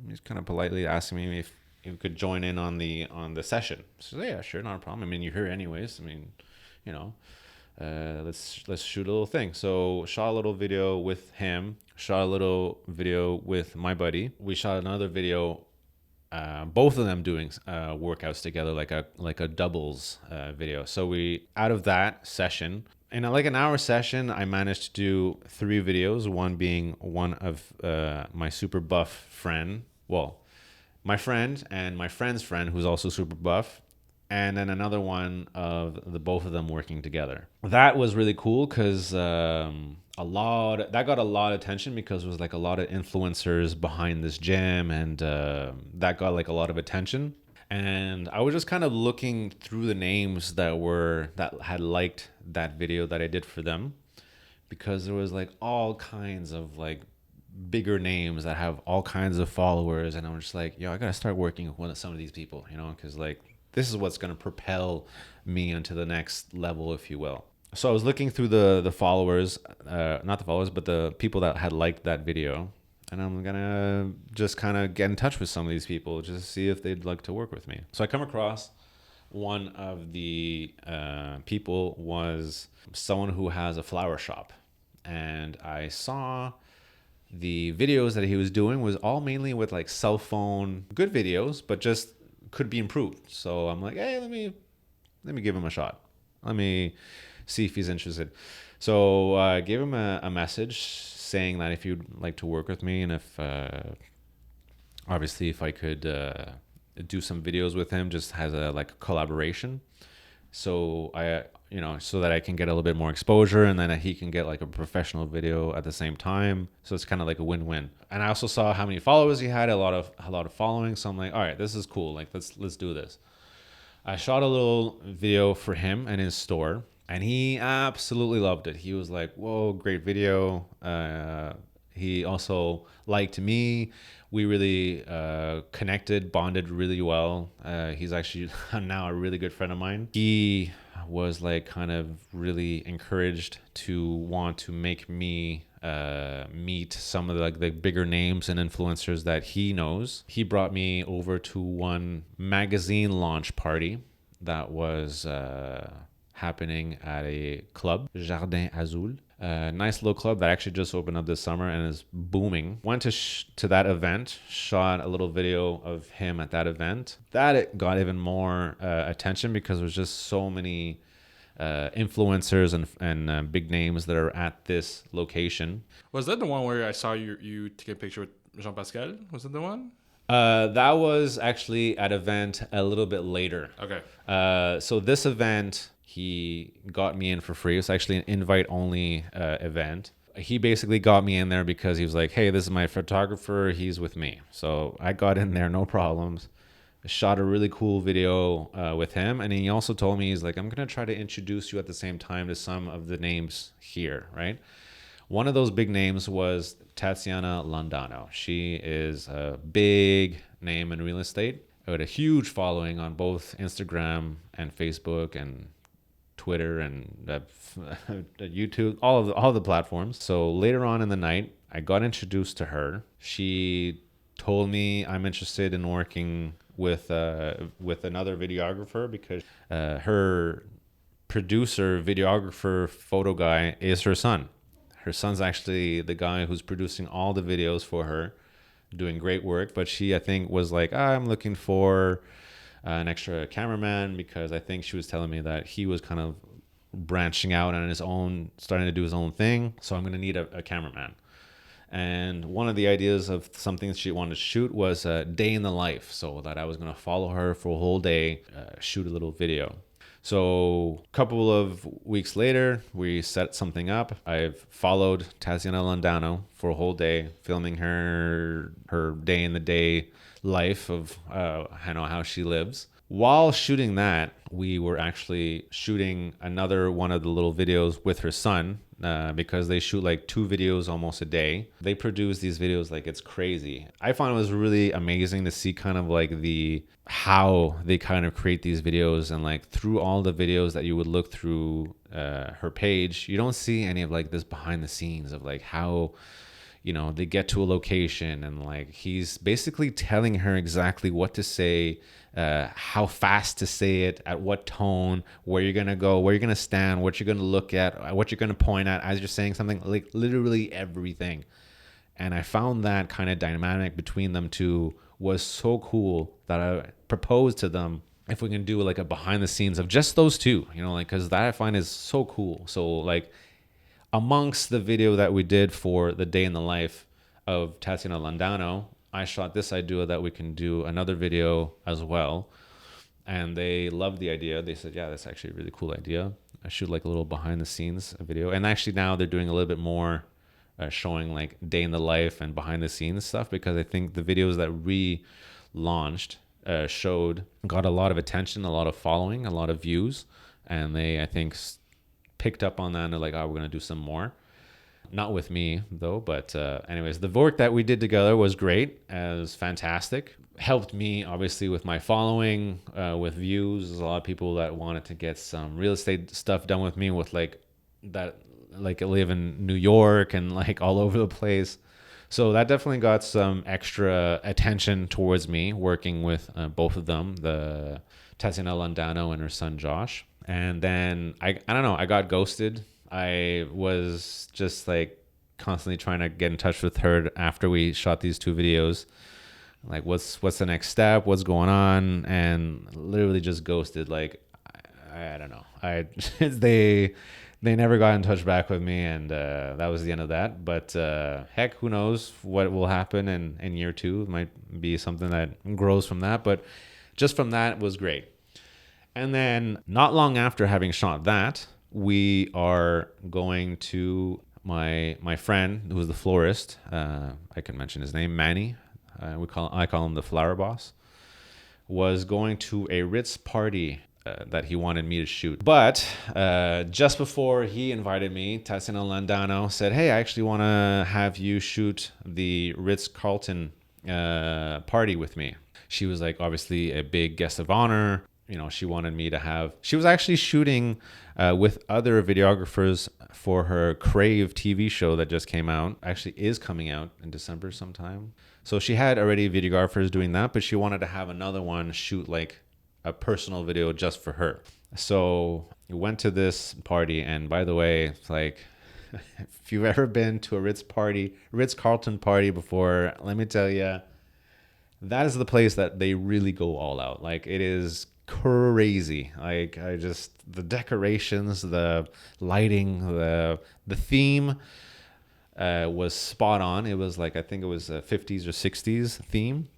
Speaker 1: he's kind of politely asking me if you could join in on the session. So yeah, sure, not a problem. I mean, you're here anyways. I mean, let's shoot a little thing. So shot a little video with him, shot a little video with my buddy. We shot another video, both of them doing workouts together, like a doubles video. So we, out of that session, in like an hour session, I managed to do 3 videos, one being one of my super buff friend, well, my friend and my friend's friend who's also super buff, and then another one of the both of them working together. That was really cool because that got a lot of attention, because it was like a lot of influencers behind this gym, and that got like a lot of attention. And I was just kind of looking through the names that had liked that video that I did for them, because there was like all kinds of like bigger names that have all kinds of followers, and I'm just like, yo, I gotta start working with some of these people, because like this is what's going to propel me into the next level, if you will. So I was looking through the followers, not the followers, but the people that had liked that video. And I'm going to just kind of get in touch with some of these people just to see if they'd like to work with me. So I come across one of the people was someone who has a flower shop. And I saw the videos that he was doing was all mainly with like cell phone, good videos, but just could be improved. So I'm like, hey, let me give him a shot. Let me see if he's interested. So I gave him a message saying that if you'd like to work with me, and if obviously if I could do some videos with him, just as a like collaboration. So so that I can get a little bit more exposure, and then he can get like a professional video at the same time. So it's kind of like a win-win. And I also saw how many followers he had, a lot of following. So I'm like, all right, this is cool. Like let's do this. I shot a little video for him in his store, and he absolutely loved it. He was like, whoa, great video. He also liked me. We really connected, bonded really well. He's actually now a really good friend of mine. He was like kind of really encouraged to want to make me meet some of the bigger names and influencers that he knows. He brought me over to one magazine launch party that was happening at a club, Jardin Azul. Nice little club that actually just opened up this summer and is booming. Went to that event, shot a little video of him at that event. It got even more attention because there's just so many influencers and big names that are at this location.
Speaker 2: Was that the one where I saw you take a picture with Jean Pascal? Was that the one?
Speaker 1: That was actually at event a little bit later.
Speaker 2: Okay.
Speaker 1: So this event, he got me in for free. It's actually an invite only event. He basically got me in there because he was like, "Hey, this is my photographer. He's with me." So I got in there, no problems. Shot a really cool video with him, and he also told me, he's like, "I'm gonna try to introduce you at the same time to some of the names here, right?" One of those big names was Tatiana Landano. She is a big name in real estate with a huge following on both Instagram and Facebook and Twitter and YouTube, all of the platforms. So later on in the night, I got introduced to her. She told me I'm interested in working with another videographer because her producer, videographer, photo guy is her son. Her son's actually the guy who's producing all the videos for her, doing great work. But she, I think, was like, I'm looking for an extra cameraman because I think she was telling me that he was kind of branching out on his own, starting to do his own thing. So I'm going to need a cameraman. And one of the ideas of something that she wanted to shoot was a day in the life, so that I was going to follow her for a whole day, shoot a little video. So a couple of weeks later, we set something up. I've followed Tatiana Landano for a whole day, filming her day in the day life of how she lives. While shooting that, we were actually shooting another one of the little videos with her son because they shoot like 2 videos almost a day. They produce these videos like it's crazy. I found it was really amazing to see kind of like how they kind of create these videos, and like through all the videos that you would look through her page, you don't see any of like this behind the scenes of like how they get to a location, and like he's basically telling her exactly what to say, how fast to say it, at what tone, where you're gonna go, where you're gonna stand, what you're gonna look at, what you're gonna point at as you're saying something, like literally everything. And I found that kind of dynamic between them two was so cool that I proposed to them if we can do like a behind the scenes of just those two, like, because that I find is so cool. So like, amongst the video that we did for the day in the life of Tatiana Landano, I shot this idea that we can do another video as well. And they loved the idea. They said, yeah, that's actually a really cool idea. I shoot like a little behind the scenes video. And actually now they're doing a little bit more showing like day in the life and behind the scenes stuff, because I think the videos that we launched got a lot of attention, a lot of following, a lot of views. And they, I think, picked up on that and they're like, oh, we're going to do some more. Not with me though, but anyways, the work that we did together was great. It was fantastic. Helped me obviously with my following, with views. There's a lot of people that wanted to get some real estate stuff done with me, with like that, like I live in New York and like all over the place. So that definitely got some extra attention towards me working with both of them, the Tatiana Landano and her son Josh. And then I don't know, I got ghosted. I was just like constantly trying to get in touch with her after we shot these 2 videos. Like, what's the next step? What's going on? And literally just ghosted. Like, I don't know. They never got in touch back with me, and that was the end of that. But heck, who knows what will happen in year 2? It might be something that grows from that. But just from that, it was great. And then not long after having shot that, we are going to my friend who was the florist. I can mention his name, Manny. I call him the flower boss. Was going to a Ritz party that he wanted me to shoot. But just before he invited me, Tatiana Landano said, hey, I actually want to have you shoot the Ritz-Carlton party with me. She was like obviously a big guest of honor. She wanted me to have... She was actually shooting with other videographers for her Crave TV show that just came out. Actually is coming out in December sometime. So she had already videographers doing that, but she wanted to have another one shoot like a personal video just for her. So we went to this party, and by the way, it's like, if you've ever been to a Ritz-Carlton party before, let me tell you, that is the place that they really go all out. Like, it is crazy. Like, the decorations, the lighting, the theme was spot on. It was like, I think it was a 50s or 60s theme.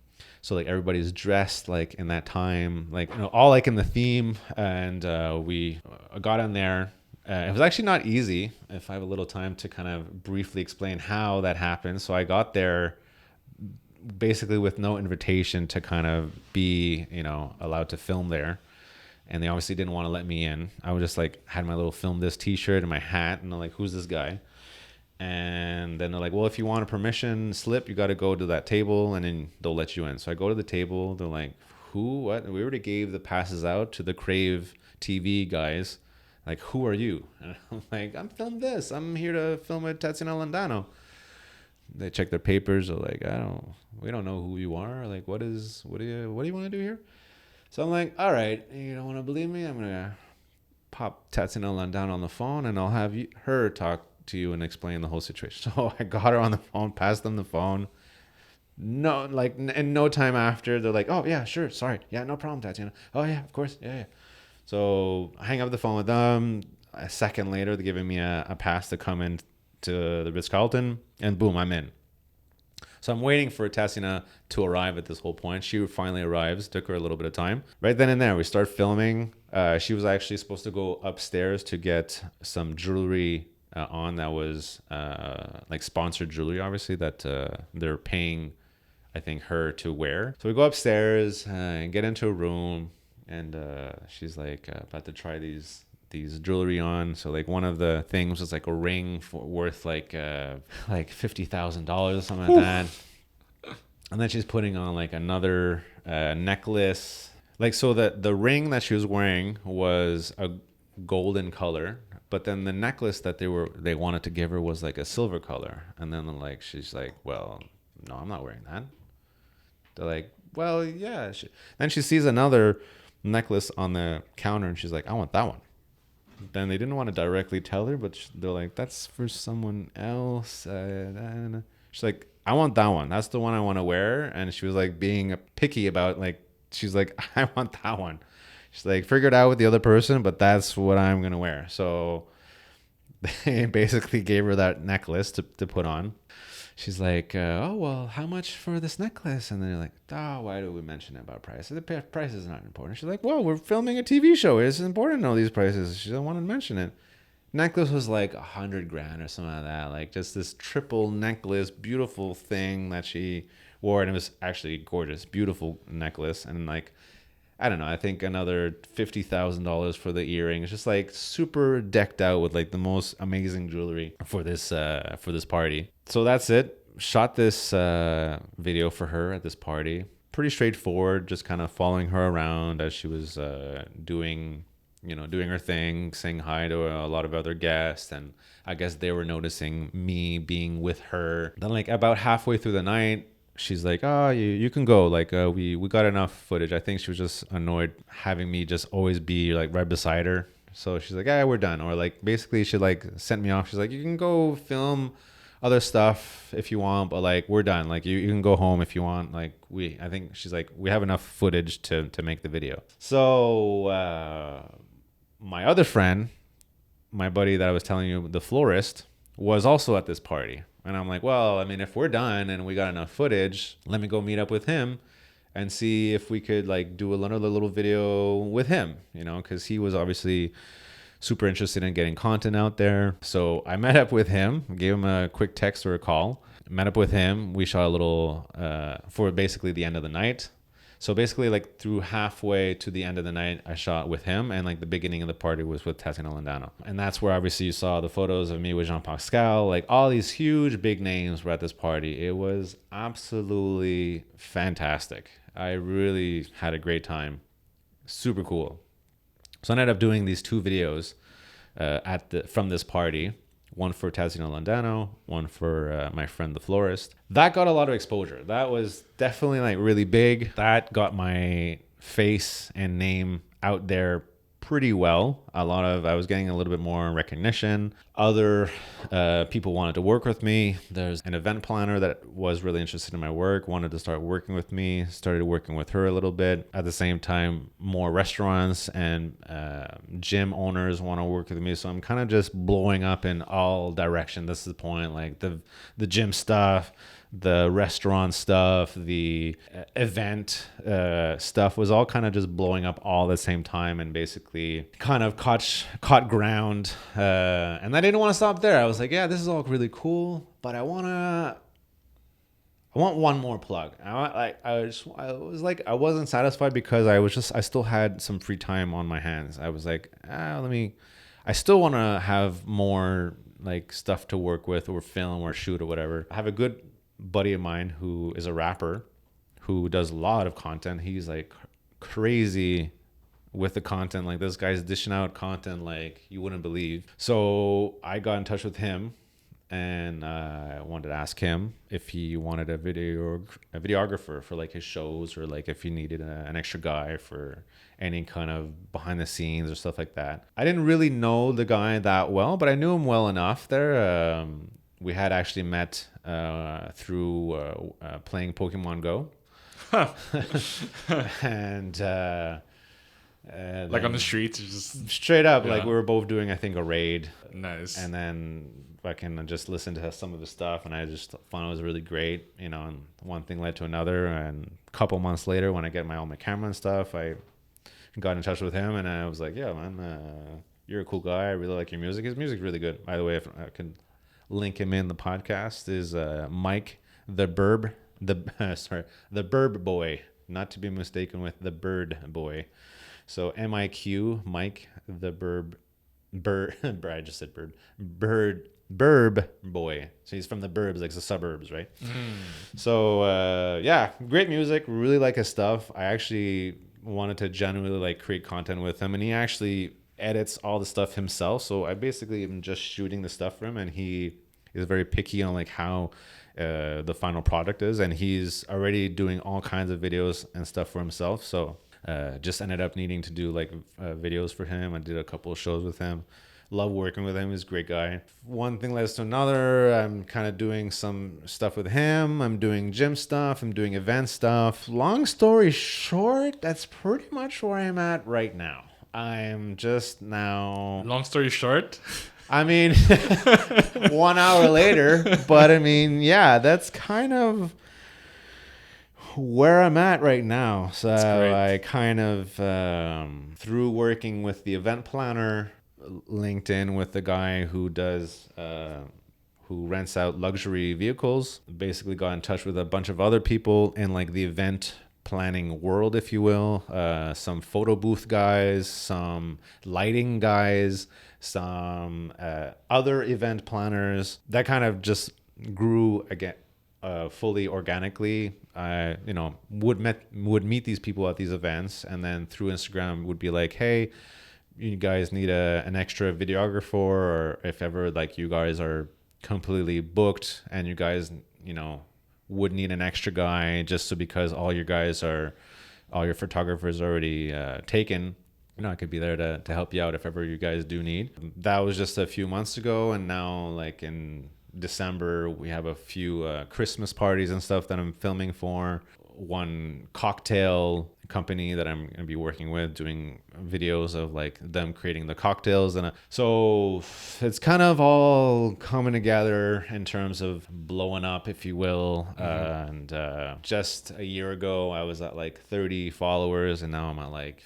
Speaker 1: So like everybody's dressed like in that time, like all like in the theme, and we got in there. It was actually not easy. If I have a little time to kind of briefly explain how that happened, so I got there basically with no invitation to kind of be allowed to film there, and they obviously didn't want to let me in. I was just like had my little Philm This t-shirt and my hat, and they're like, who's this guy? And then they're like, well, if you want a permission slip, you got to go to that table and then they'll let you in. So I go to the table. They're like, who? What? We already gave the passes out to the Crave TV guys. Like, who are you? And I'm like, I'm Philm This. I'm here to film with Tatiana Landano. They check their papers. They're like, we don't know who you are. Like, what do you want to do here? So I'm like, all right, you don't want to believe me? I'm gonna pop Tatiana Landano on the phone and I'll have her talk to you and explain the whole situation. So I got her on the phone, passed them the phone. No, like in no time after, they're like, oh yeah, sure, sorry, yeah, no problem, Tatiana. Oh yeah, of course, yeah. So I hang up the phone with them. A second later, they're giving me a pass to come in to the Ritz-Carlton, and boom, I'm in. So I'm waiting for Tatiana to arrive at this whole point. She finally arrives. Took her a little bit of time. Right then and there, we start filming. She was actually supposed to go upstairs to get some jewelry on that was like sponsored jewelry, obviously, that they're paying, I think, her to wear. So we go upstairs and get into a room, and she's like about to try these jewelry on. So like one of the things was like a ring worth like $50,000 or something like that. And then she's putting on like another necklace. Like, so that the ring that she was wearing was a golden color, but then the necklace that they wanted to give her was like a silver color. And then like she's like, well, no, I'm not wearing that. They're like, well, yeah. Then she sees another necklace on the counter and she's like, I want that one. Then they didn't want to directly tell her, but they're like, that's for someone else. She's like, I want that one. That's the one I want to wear. And she was like being picky about, like, she's like, I want that one. She's like, figure it out with the other person, but that's what I'm going to wear. So they basically gave her that necklace to put on. She's like, oh, well, how much for this necklace? And then they're like, oh, why do we mention about price? The price is not important. She's like, well, we're filming a TV show. It's important to know these prices. She doesn't want to mention it. Necklace was like $100,000 or something like that. Like just this triple necklace, beautiful thing that she wore. And it was actually gorgeous, beautiful necklace. And like, I don't know, I think another $50,000 for the earrings. Just like super decked out with like the most amazing jewelry for this party. So that's it. Shot this video for her at this party. Pretty straightforward, just kind of following her around as she was doing her thing, saying hi to a lot of other guests, and I guess they were noticing me being with her. Then like about halfway through the night, she's like, oh, you can go. Like, we got enough footage. I think she was just annoyed having me just always be like right beside her. So she's like, yeah, we're done. Or like, basically she like sent me off. She's like, you can go film other stuff if you want, but like, we're done. Like you can go home if you want. Like I think she's like, we have enough footage to make the video. So, my other friend, my buddy that I was telling you, the florist, was also at this party. And I'm like, well, I mean, if we're done and we got enough footage, let me go meet up with him and see if we could like do another little video with him, because he was obviously super interested in getting content out there. So I met up with him, gave him a quick text or a call, met up with him. We shot a little for basically the end of the night. So basically, like through halfway to the end of the night, I shot with him, and like the beginning of the party was with Tatiana Landano. And that's where obviously you saw the photos of me with Jean Pascal. Like all these huge big names were at this party. It was absolutely fantastic. I really had a great time. Super cool. So I ended up doing these 2 videos from this party. One for Tatiana Landano, one for my friend the florist. That got a lot of exposure. That was definitely like really big. That got my face and name out there pretty well. I was getting a little bit more recognition. Other people wanted to work with me. There's an event planner that was really interested in my work, wanted to start working with me, started working with her a little bit. At the same time, more restaurants and gym owners want to work with me. So I'm kind of just blowing up in all directions. This is the point, like the gym stuff, the restaurant stuff, the event stuff was all kind of just blowing up all at the same time, and basically kind of caught ground. And I didn't want to stop there. I was like, yeah, this is all really cool, but I want one more plug. I wasn't satisfied because I still had some free time on my hands. I was like, I still want to have more like stuff to work with or film or shoot or whatever. I have a good buddy of mine who is a rapper who does a lot of content. He's like crazy with the content. Like, this guy's dishing out content like you wouldn't believe. So I got in touch with him, and I wanted to ask him if he wanted a videographer for like his shows, or like if he needed an extra guy for any kind of behind the scenes or stuff like that. I didn't really know the guy that well, but I knew him well enough there. We had actually met through playing Pokemon Go. And
Speaker 2: like on the streets, just
Speaker 1: straight up,
Speaker 2: yeah.
Speaker 1: like we were both doing, I think, a raid.
Speaker 2: Nice.
Speaker 1: And then I can just listen to some of his stuff, and I just found it was really great, you know. And one thing led to another, and a couple months later, when I get all my camera and stuff, I got in touch with him, and I was like, yeah, man, you're a cool guy. I really like your music. His music's really good, by the way. If I can link him in the podcast, is Mike the Burb, the Burb Boy, not to be mistaken with the Bird Boy. So MIQ, Mike the I just said Burb Boy. So he's from the burbs, like the suburbs, right? So yeah, great music. Really like his stuff. I actually wanted to genuinely like create content with him, and he actually edits all the stuff himself. So I basically am just shooting the stuff for him, and he is very picky on like how the final product is, and he's already doing all kinds of videos and stuff for himself. So just ended up needing to do like videos for him. I did a couple of shows with him. Love working with him. He's a great guy. One thing leads to another. I'm kind of doing some stuff with him. I'm doing gym stuff. I'm doing event stuff. Long story short, that's pretty much where I'm at right now. I'm just now...
Speaker 2: Long story short?
Speaker 1: I mean, 1 hour later. But I mean, yeah, that's kind of where I'm at right now. So I kind of, through working with the event planner, linked in with the guy who does who rents out luxury vehicles, basically got in touch with a bunch of other people in like the event planning world, if you will. Some photo booth guys, some lighting guys, some other event planners. That kind of just grew again fully organically. I would meet these people at these events, and then through Instagram would be like, hey, you guys need an extra videographer, or if ever like you guys are completely booked and you guys would need an extra guy, just so because all your photographers are already taken, I could be there to help you out if ever you guys do need. That was just a few months ago, and now like in December we have a few Christmas parties and stuff that I'm filming for. One cocktail company that I'm going to be working with, doing videos of like them creating the cocktails. And so it's kind of all coming together in terms of blowing up, if you will. And just a year ago I was at like 30 followers, and now I'm at like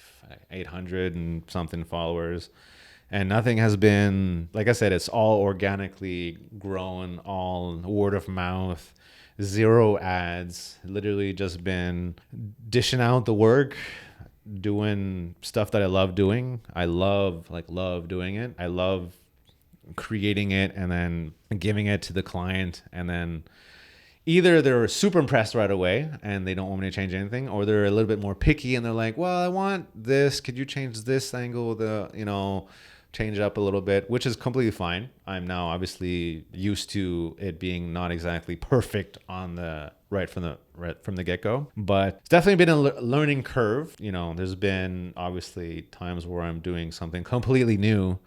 Speaker 1: 800 and something followers. And nothing has been, like I said, it's all organically grown, all word of mouth. Zero ads, literally just been dishing out the work, doing stuff that I love doing. I love doing it. I love creating it and then giving it to the client. And then either they're super impressed right away and they don't want me to change anything, or they're a little bit more picky and they're like, well, I want this. Could you change this angle? change it up a little bit, which is completely fine. I'm now obviously used to it being not exactly perfect on the right from the get-go, but it's definitely been a learning curve. You know, there's been obviously times where I'm doing something completely new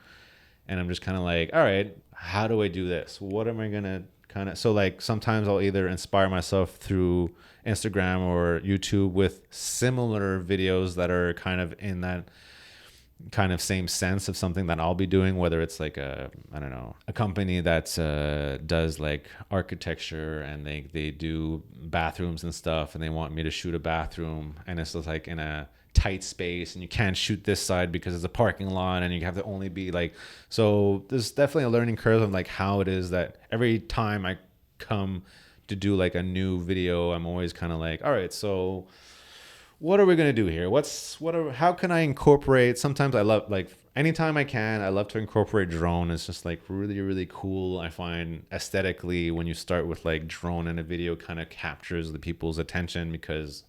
Speaker 1: and I'm just kind of like, all right, how do I do this? What am I going to kind of, so like sometimes I'll either inspire myself through Instagram or YouTube with similar videos that are kind of in that kind of same sense of something that I'll be doing, whether it's like I don't know, a company that does like architecture and they do bathrooms and stuff and they want me to shoot a bathroom and it's just like in a tight space and you can't shoot this side because it's a parking lot and you have to only be like, so there's definitely a learning curve of like how it is that every time I come to do like a new video, I'm always kind of like, all right, so what are we going to do here? How can I incorporate? Sometimes I love, like, anytime I can, I love to incorporate drone. It's just like really, really cool. I find aesthetically when you start with like drone in a video kind of captures the people's attention because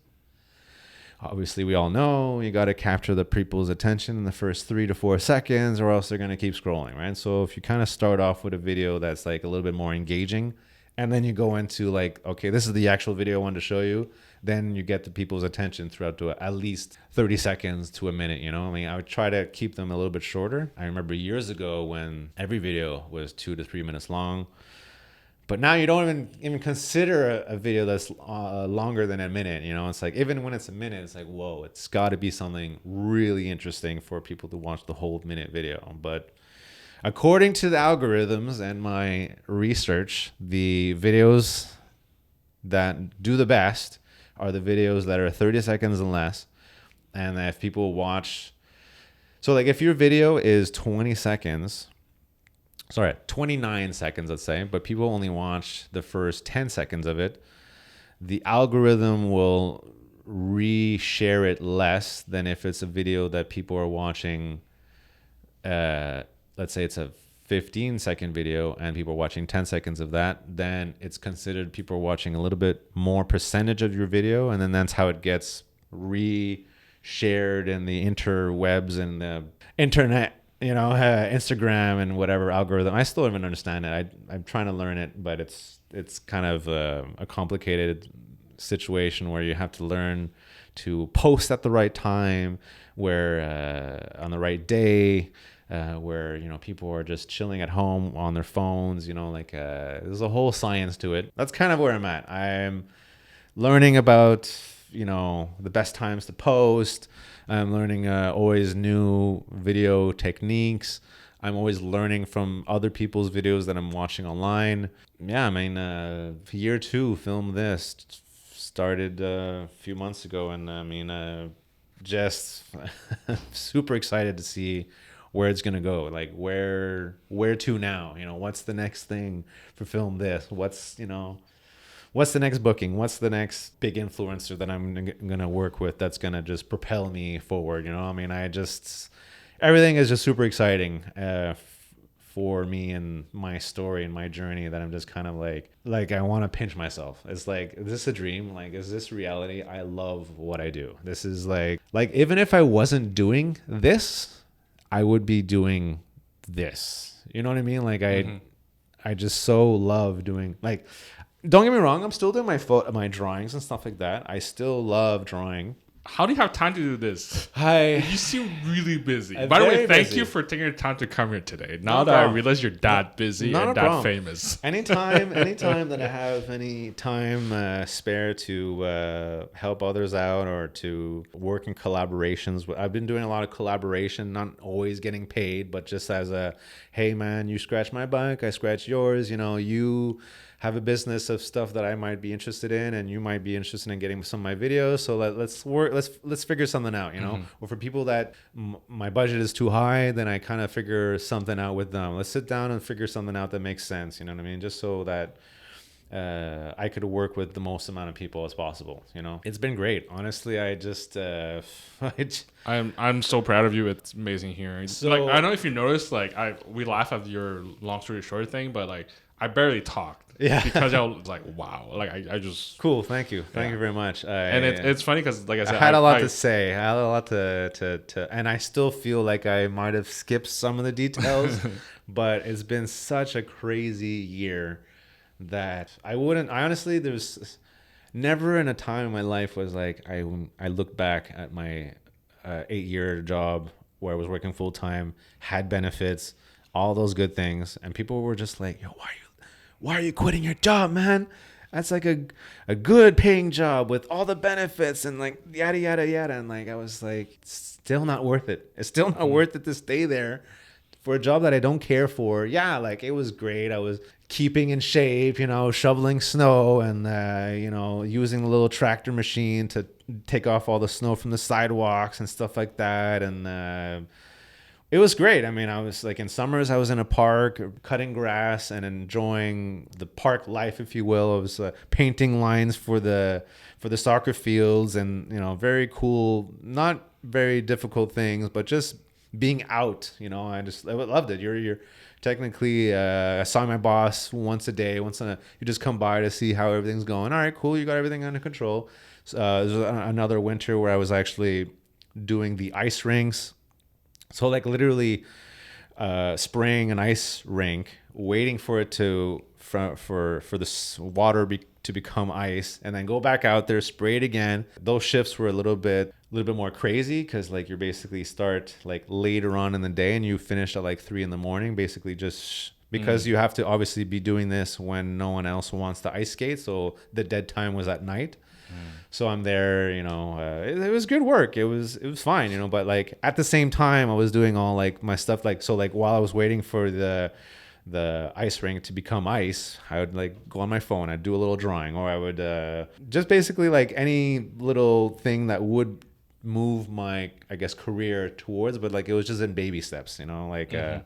Speaker 1: obviously we all know you got to capture the people's attention in the first 3 to 4 seconds or else they're going to keep scrolling, right? So if you kind of start off with a video that's like a little bit more engaging and then you go into like, okay, this is the actual video I wanted to show you, then you get the people's attention throughout to at least 30 seconds to a minute, you know? I mean, I would try to keep them a little bit shorter. I remember years ago when every video was 2 to 3 minutes long. But now you don't even consider a video that's longer than a minute, you know? It's like, even when it's a minute, it's like, whoa, it's got to be something really interesting for people to watch the whole minute video. But according to the algorithms and my research, the videos that do the best are the videos that are 30 seconds and less. And if people watch, so like if your video is 29 seconds, let's say, but people only watch the first 10 seconds of it, the algorithm will reshare it less than if it's a video that people are watching. Let's say it's a 15-second video and people are watching 10 seconds of that, then it's considered people are watching a little bit more percentage of your video, and then that's how it gets reshared in the interwebs and the internet, you know, Instagram and whatever algorithm. I still don't even understand it. I'm trying to learn it, but it's kind of a complicated situation where you have to learn to post at the right time, where on the right day, where, you know, people are just chilling at home on their phones, you know, like there's a whole science to it. That's kind of where I'm at. I'm learning about, you know, the best times to post. I'm learning always new video techniques. I'm always learning from other people's videos that I'm watching online. Yeah, I mean, year 2, Philm This started a few months ago, and I mean, just super excited to see where it's gonna go. Like where to now? You know, what's the next thing for Philm This? What's the next booking? What's the next big influencer that I'm gonna work with that's gonna just propel me forward? You know, I mean, everything is just super exciting for me and my story and my journey, that I'm just kind of like I want to pinch myself. It's like, is this a dream? Like, is this reality? I love what I do. This is like even if I wasn't doing this, I would be doing this. You know what I mean? Like I just so love doing, like, don't get me wrong, I'm still doing my drawings and stuff like that. I still love drawing.
Speaker 2: How do you have time to do this?
Speaker 1: Hi.
Speaker 2: You seem really busy. By the way, thank you for taking your time to come here today. Now that I realize you're that busy and that famous.
Speaker 1: Anytime that I have any time spare to help others out or to work in collaborations. I've been doing a lot of collaboration, not always getting paid, but just as a, hey man, you scratch my back, I scratch yours. You know, you have a business of stuff that I might be interested in, and you might be interested in getting some of my videos. So let's figure something out, you know. Or for people that my budget is too high, then I kind of figure something out with them. Let's sit down and figure something out that makes sense. You know what I mean? Just so that I could work with the most amount of people as possible. You know, it's been great. Honestly, I just
Speaker 2: I'm so proud of you. It's amazing hearing. So, like, I don't know if you noticed, like we laugh at your long story short thing, but like I barely talked.
Speaker 1: Yeah.
Speaker 2: Because I was like, wow. Like I just
Speaker 1: Cool. Thank you. Thank
Speaker 2: Yeah.
Speaker 1: you very much.
Speaker 2: and it's funny because like I
Speaker 1: I
Speaker 2: said,
Speaker 1: had a lot to say. I had a lot to, and I still feel like I might have skipped some of the details, but it's been such a crazy year that I honestly, there's never in a time in my life was like, I look back at my 8-year job where I was working full time, had benefits, all those good things, and people were just like, yo, why are you quitting your job, man? That's like a good paying job with all the benefits and like yada yada yada. And like I was like, it's still not worth it. It's still not worth it to stay there for a job that I don't care for. Yeah, like it was great. I was keeping in shape, shoveling snow and using the little tractor machine to take off all the snow from the sidewalks and stuff like that. And it was great. I mean, I was like in summers, I was in a park cutting grass and enjoying the park life, if you will. I was painting lines for the soccer fields, and very cool, not very difficult things, but just being out. I loved it. You're technically I saw my boss once a day. You just come by to see how everything's going. All right, cool. You got everything under control. So, there's another winter where I was actually doing the ice rinks. So like literally spraying an ice rink, waiting for it for the water to become ice, and then go back out there, spray it again. Those shifts were a little bit more crazy because like you're basically start like later on in the day and you finish at like 3 a.m, basically just because you have to obviously be doing this when no one else wants to ice skate. So the dead time was at night. So I'm there, it was good work. It was fine, but like at the same time I was doing all like my stuff, like, so like while I was waiting for the ice rink to become ice, I would like go on my phone, I'd do a little drawing, or I would just basically like any little thing that would move my, I guess, career towards, but like it was just in baby steps, I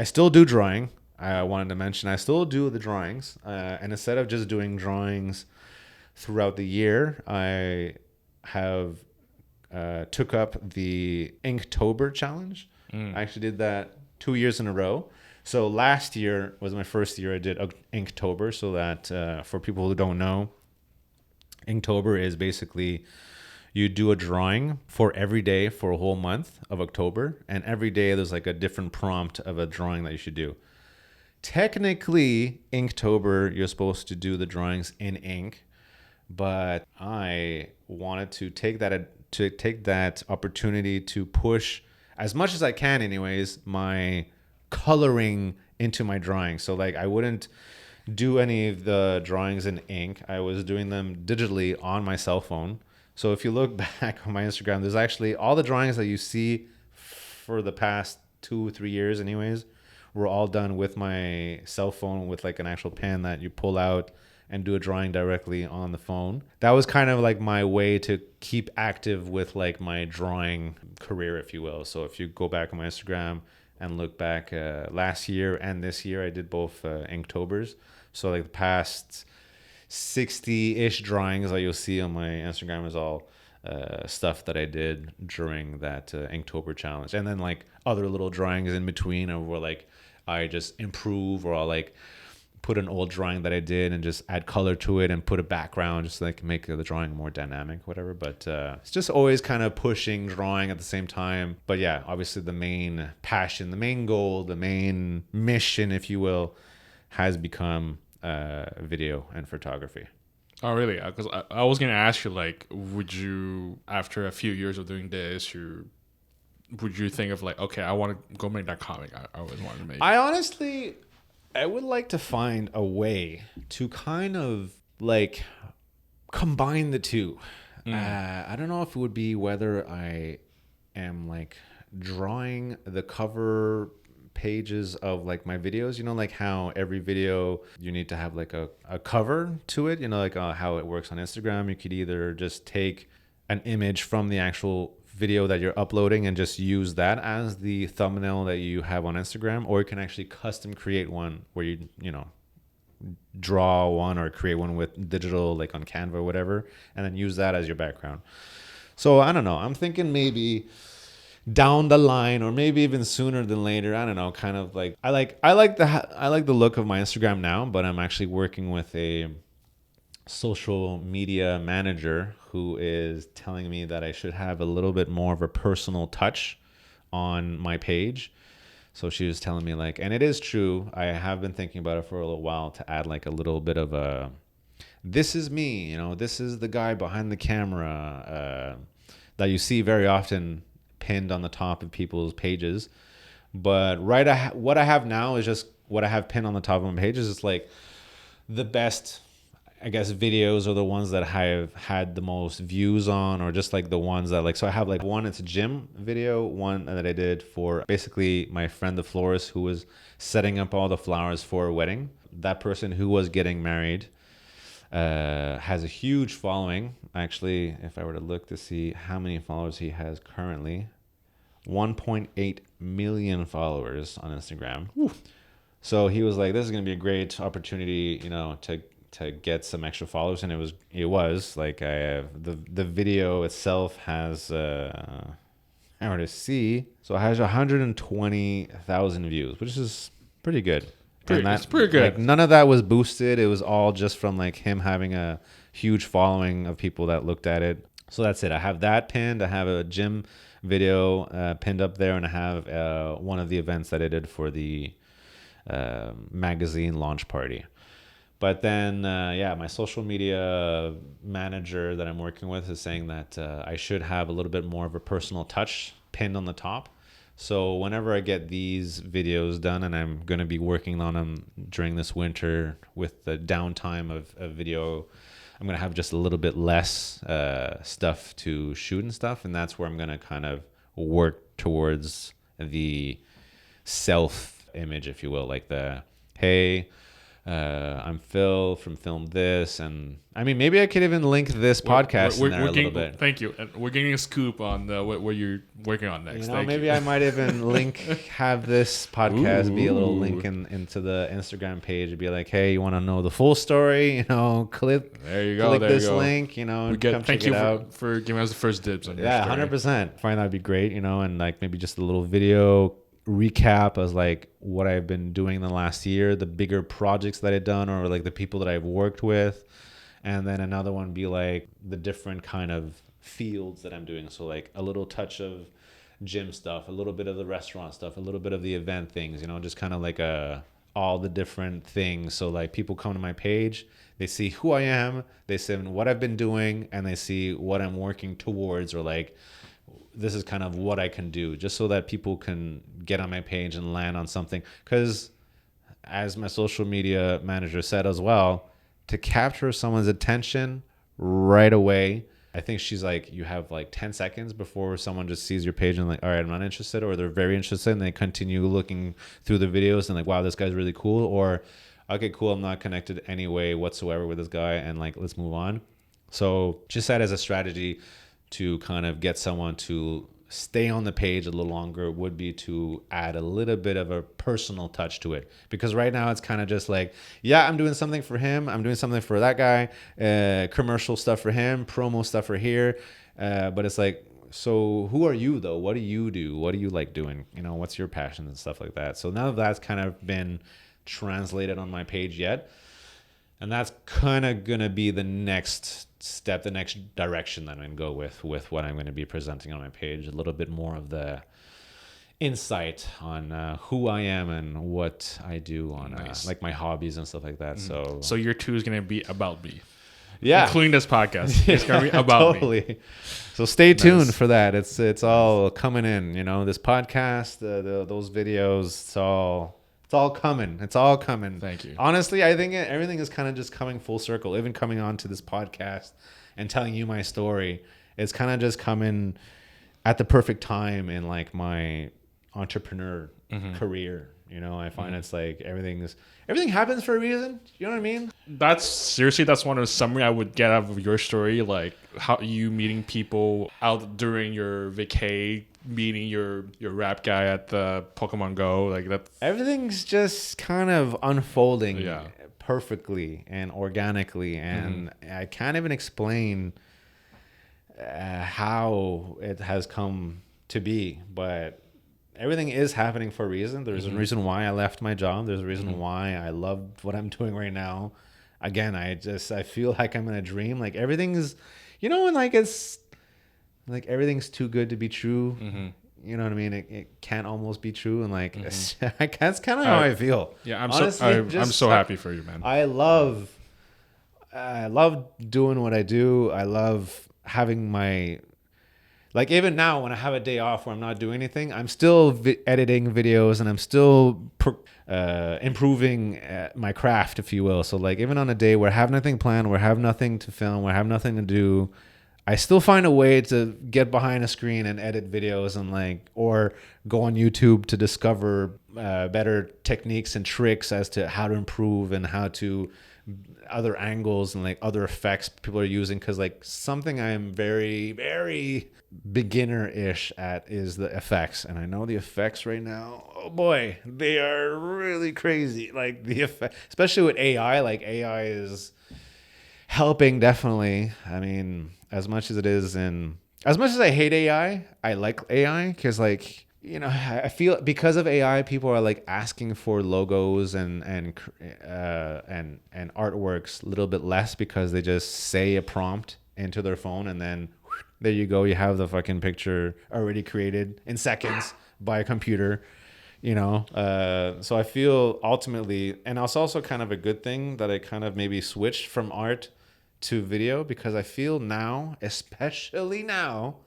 Speaker 1: still do drawing. I wanted to mention I still do the drawings, and instead of just doing drawings throughout the year, I have took up the Inktober challenge. I actually did that 2 years in a row. So last year was my first year I did Inktober. So that for people who don't know, Inktober is basically you do a drawing for every day for a whole month of October, and every day there's like a different prompt of a drawing that you should do. Technically, Inktober, you're supposed to do the drawings in ink, but I wanted to take that opportunity to push as much as I can, anyways, my coloring into my drawings. So like I wouldn't do any of the drawings in ink. I was doing them digitally on my cell phone. So if you look back on my Instagram, there's actually all the drawings that you see for the past 2-3 years, anyways, were all done with my cell phone with like an actual pen that you pull out and do a drawing directly on the phone. That was kind of like my way to keep active with like my drawing career, if you will. So if you go back on my Instagram and look back last year and this year, I did both Inktobers. So like the past 60-ish drawings that you'll see on my Instagram is all stuff that I did during that Inktober challenge. And then like other little drawings in between, or where like I just improve, or I'll like put an old drawing that I did and just add color to it and put a background, just like make the drawing more dynamic, whatever. But it's just always kind of pushing drawing at the same time. But yeah, obviously the main passion, the main goal, the main mission, if you will, has become video and photography.
Speaker 2: Oh, really? Because I was gonna ask you, like, would you, after a few years of doing this, would you think of like, okay, I want to go make that comic I always wanted to make?
Speaker 1: I would like to find a way to kind of like combine the two. I don't know if it would be whether I am like drawing the cover pages of like my videos, like how every video you need to have like a cover to it, like how it works on Instagram. You could either just take an image from the actual video that you're uploading and just use that as the thumbnail that you have on Instagram, or you can actually custom create one where you draw one or create one with digital, like on Canva or whatever, and then use that as your background. So I don't know, I'm thinking maybe down the line, or maybe even sooner than later. I don't know. Kind of like I like the look of my Instagram now, but I'm actually working with a social media manager who is telling me that I should have a little bit more of a personal touch on my page. So she was telling me like, and it is true. I have been thinking about it for a little while to add like a little bit of a, this is me, this is the guy behind the camera that you see very often pinned on the top of people's pages. But what I have now is just what I have pinned on the top of my pages is like the best, I guess, videos are the ones that have had the most views on, or just like the ones that like, so I have like one, it's a gym video, one that I did for basically my friend, the florist, who was setting up all the flowers for a wedding. That person who was getting married has a huge following. Actually, if I were to look to see how many followers he has currently, 1.8 million followers on Instagram. Oof. So he was like, this is going to be a great opportunity, to get some extra followers. And it was like, I have the video itself has, I were to see, so it has 120,000 views, which is pretty good.
Speaker 2: It's pretty good.
Speaker 1: Like, none of that was boosted. It was all just from like him having a huge following of people that looked at it. So that's it. I have that pinned. I have a gym video pinned up there, and I have one of the events that I did for the magazine launch party. But then, my social media manager that I'm working with is saying that I should have a little bit more of a personal touch pinned on the top. So whenever I get these videos done, and I'm going to be working on them during this winter with the downtime of video, I'm going to have just a little bit less stuff to shoot and stuff. And that's where I'm going to kind of work towards the self image, if you will, like the, hey, I'm Phil from Philm This, and I mean, maybe I could even link this podcast in there a little bit.
Speaker 2: Thank you. And we're getting a scoop on what you're working on next.
Speaker 1: Maybe I might even have this podcast be a little link into the Instagram page. It'd be like, hey, you want to know the full story? Click this link. Come
Speaker 2: thank
Speaker 1: check
Speaker 2: you
Speaker 1: it out.
Speaker 2: for giving us the first dibs on your
Speaker 1: Yeah,
Speaker 2: story.
Speaker 1: 100%. Find that'd be great. And like maybe just a little video recap as like what I've been doing the last year, the bigger projects that I've done, or like the people that I've worked with. And then another one be like the different kind of fields that I'm doing. So like a little touch of gym stuff, a little bit of the restaurant stuff, a little bit of the event things, just kind of like all the different things. So like people come to my page, they see who I am, they see what I've been doing, and they see what I'm working towards, or like, this is kind of what I can do, just so that people can get on my page and land on something. Because as my social media manager said as well, to capture someone's attention right away, I think she's like, you have like 10 seconds before someone just sees your page and like, all right, I'm not interested, or they're very interested and they continue looking through the videos and like, wow, this guy's really cool, or okay, cool, I'm not connected anyway whatsoever with this guy, and like, let's move on. So just that as a strategy to kind of get someone to stay on the page a little longer would be to add a little bit of a personal touch to it. Because right now it's kind of just like, yeah, I'm doing something for him, I'm doing something for that guy, commercial stuff for him, promo stuff for here. But it's like, so who are you though? What do you do? What do you like doing? What's your passions and stuff like that? So none of that's kind of been translated on my page yet. And that's kind of going to be the next step, the next direction that I'm going to go with what I'm going to be presenting on my page. A little bit more of the insight on who I am and what I do on like my hobbies and stuff like that.
Speaker 2: So your 2 is going to be about me.
Speaker 1: Yeah.
Speaker 2: Including this podcast. It's going to be about me.
Speaker 1: So stay tuned for that. It's all coming in, this podcast, those videos, it's all coming. It's all coming.
Speaker 2: Thank you.
Speaker 1: Honestly, I think everything is kind of just coming full circle. Even coming on to this podcast and telling you my story, it's kind of just coming at the perfect time in like my entrepreneur career. I find it's like everything happens for a reason. You know what I mean?
Speaker 2: That's one of the summary I would get out of your story, like how you meeting people out during your vacay, meeting your rap guy at the Pokemon Go, like that.
Speaker 1: Everything's just kind of unfolding perfectly and organically, and I can't even explain how it has come to be, but everything is happening for a reason. There's a reason why I left my job. There's a reason why I love what I'm doing right now. Again, I feel like I'm in a dream. Like everything's, and like it's like everything's too good to be true. You know what I mean? It can't almost be true, and like that's kind of how I feel.
Speaker 2: Yeah,
Speaker 1: Honestly,
Speaker 2: I'm so happy for you, man.
Speaker 1: I love doing what I do. I love having my, like, even now when I have a day off where I'm not doing anything, I'm still editing videos, and I'm still improving my craft, if you will. So like even on a day where I have nothing planned, where I have nothing to film, where I have nothing to do, I still find a way to get behind a screen and edit videos, and like, or go on YouTube to discover better techniques and tricks as to how to improve and how to other angles and like other effects people are using. Cause like something I'm very, very beginner-ish at is the effects. And I know the effects right now, oh boy, they are really crazy. Like the effect, especially with AI, like AI is helping definitely. I mean, as much as it is, and as much as I hate AI, I like AI because like, I feel because of AI, people are like asking for logos and artworks a little bit less because they just say a prompt into their phone, and then there you go, you have the fucking picture already created in seconds by a computer. So I feel ultimately, and it's also kind of a good thing that I kind of maybe switched from art to video, because I feel now, especially now,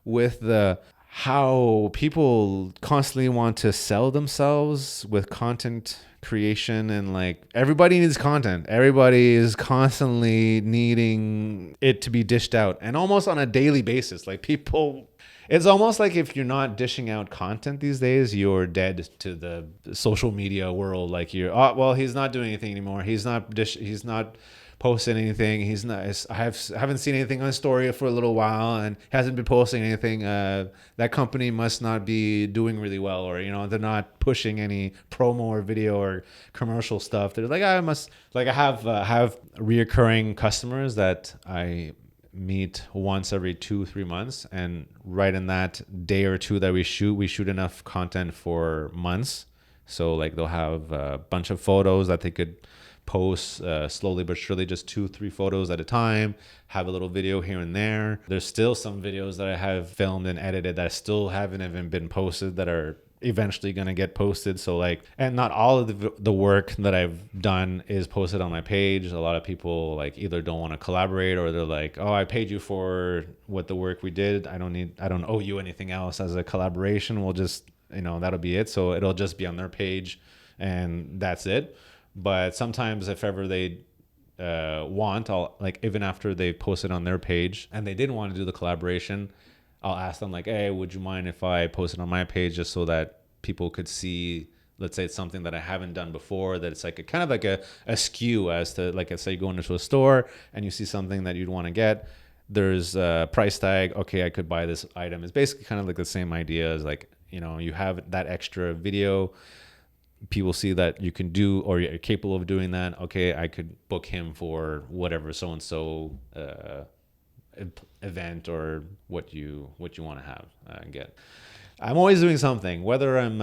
Speaker 1: with the how people constantly want to sell themselves with content creation, and like everybody needs content. Everybody is constantly needing it to be dished out, and almost on a daily basis. Like people, it's almost like if you're not dishing out content these days, you're dead to the social media world. Like he's not doing anything anymore. He's not posting anything. He's not. Haven't seen anything on his story for a little while, and hasn't been posting anything. That company must not be doing really well, or they're not pushing any promo or video or commercial stuff. They're like, I have reoccurring customers that I meet once every 2-3 months, and right in that day or two that we shoot enough content for months. So like they'll have a bunch of photos that they could post slowly but surely, just 2-3 photos at a time, have a little video here and there. There's still some videos that I have filmed and edited that still haven't even been posted, that are eventually going to get posted. So like, and not all of the work that I've done is posted on my page. A lot of people like either don't want to collaborate, or they're like, oh, I paid you for what the work we did, I don't owe you anything else as a collaboration. We'll just, that'll be it. So it'll just be on their page and that's it. But sometimes if ever they want, I'll, like, even after they post it on their page and they didn't want to do the collaboration, I'll ask them like, hey, would you mind if I post it on my page, just so that people could see, let's say it's something that I haven't done before, that it's like a kind of like a skew as to, like, let's say you go into a store and you see something that you'd want to get. There's a price tag. Okay, I could buy this item. It's basically kind of like the same idea as like, you have that extra video. People see that you can do, or you're capable of doing that. Okay, I could book him for whatever so-and-so event, or what you want to have and get. I'm always doing something, whether I'm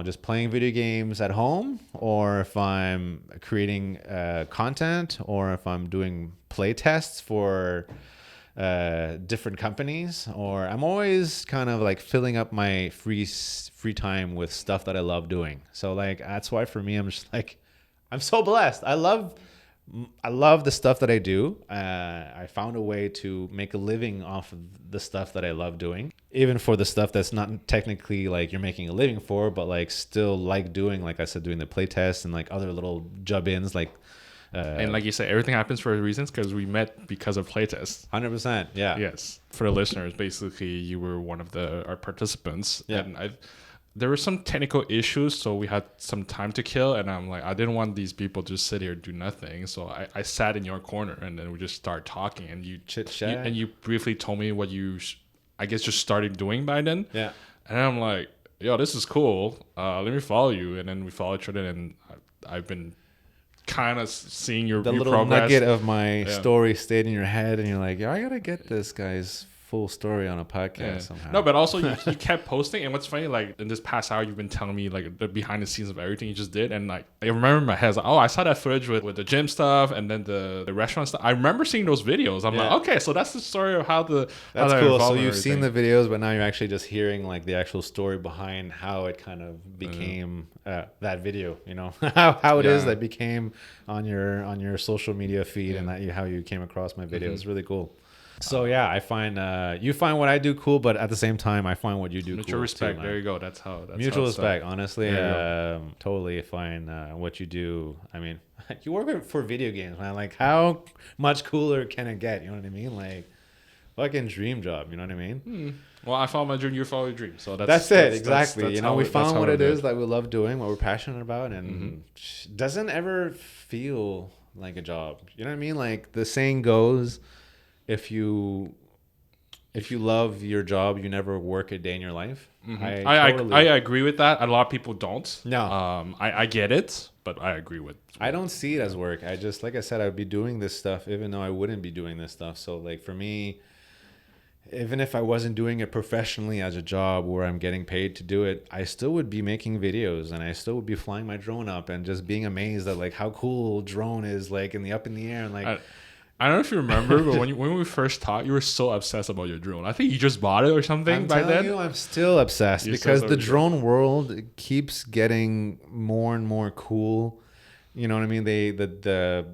Speaker 1: just playing video games at home, or if I'm creating content, or if I'm doing play tests for different companies, or I'm always kind of like filling up my free time with stuff that I love doing. So like that's why for me, I'm just like, I'm so blessed. I love the stuff that I do. I found a way to make a living off of the stuff that I love doing, even for the stuff that's not technically like you're making a living for, but like still like doing, like I said, doing the play tests and like other little job-ins, like
Speaker 2: and like you said, everything happens for reasons, because we met because of playtests.
Speaker 1: 100%. Yeah.
Speaker 2: Yes. For the listeners, basically, you were one of our participants.
Speaker 1: Yeah.
Speaker 2: And there were some technical issues, so we had some time to kill. And I'm like, I didn't want these people to just sit here and do nothing. So I sat in your corner, and then we just started talking. And you
Speaker 1: chit chat.
Speaker 2: And you briefly told me what you, I guess, just started doing by then.
Speaker 1: Yeah.
Speaker 2: And I'm like, yo, this is cool. Let me follow you. And then we followed each other, and I've been kind of seeing your
Speaker 1: little
Speaker 2: progress.
Speaker 1: nugget of my story stayed in your head, and you're like, yeah, I gotta get this guy's full story on a podcast
Speaker 2: Yeah.
Speaker 1: somehow.
Speaker 2: No, but also you kept posting, and what's funny, like in this past hour, you've been telling me like the behind the scenes of everything you just did, and like I remember in my head, I was like, oh, I saw that footage with the gym stuff, and then the restaurant stuff. I remember seeing those videos. I'm like, okay, so that's the story of how
Speaker 1: That's
Speaker 2: that
Speaker 1: cool.
Speaker 2: evolved
Speaker 1: So
Speaker 2: and
Speaker 1: you've seen the
Speaker 2: everything.
Speaker 1: videos, but now you're actually just hearing like the actual story behind how it kind of became that video. You know how it is
Speaker 2: Yeah.
Speaker 1: that became on your social media feed, and that how you came across my video. It's really cool. So yeah, I find you find what I do cool, but at the same time, I find what you do
Speaker 2: Mutual
Speaker 1: cool
Speaker 2: respect.
Speaker 1: too,
Speaker 2: There
Speaker 1: man.
Speaker 2: you go. That's how.
Speaker 1: Mutual
Speaker 2: it's done.
Speaker 1: respect. Honestly,
Speaker 2: There you go.
Speaker 1: totally find what you do. I mean, you work for video games, man. Like, how much cooler can it get? You know what I mean? Like, fucking dream job. You know what I mean?
Speaker 2: Well, I followed my dream. You follow your dream. So
Speaker 1: That's it, exactly.
Speaker 2: That's
Speaker 1: You know,
Speaker 2: how
Speaker 1: we
Speaker 2: that's
Speaker 1: found
Speaker 2: how
Speaker 1: what it
Speaker 2: did.
Speaker 1: is that we love doing, what we're passionate about, and doesn't ever feel like a job. You know what I mean? Like the saying goes, if you love your job, you never work a day in your life.
Speaker 2: I agree with that. A lot of people don't.
Speaker 1: No.
Speaker 2: I get it, but I agree with.
Speaker 1: I don't see it as work. I just, like I said, I would be doing this stuff even though I wouldn't be doing this stuff. So like for me, even if I wasn't doing it professionally as a job where I'm getting paid to do it, I still would be making videos, and I still would be flying my drone up and just being amazed at like how cool drone is, like in the up in the air, and like
Speaker 2: I don't know if you remember, but when we first talked, you were so obsessed about your drone. I think you just bought it or something
Speaker 1: I'm
Speaker 2: back
Speaker 1: telling
Speaker 2: then.
Speaker 1: you, I'm still obsessed
Speaker 2: You're
Speaker 1: because
Speaker 2: so
Speaker 1: the
Speaker 2: obsessed.
Speaker 1: drone world keeps getting more and more cool. You know what I mean? The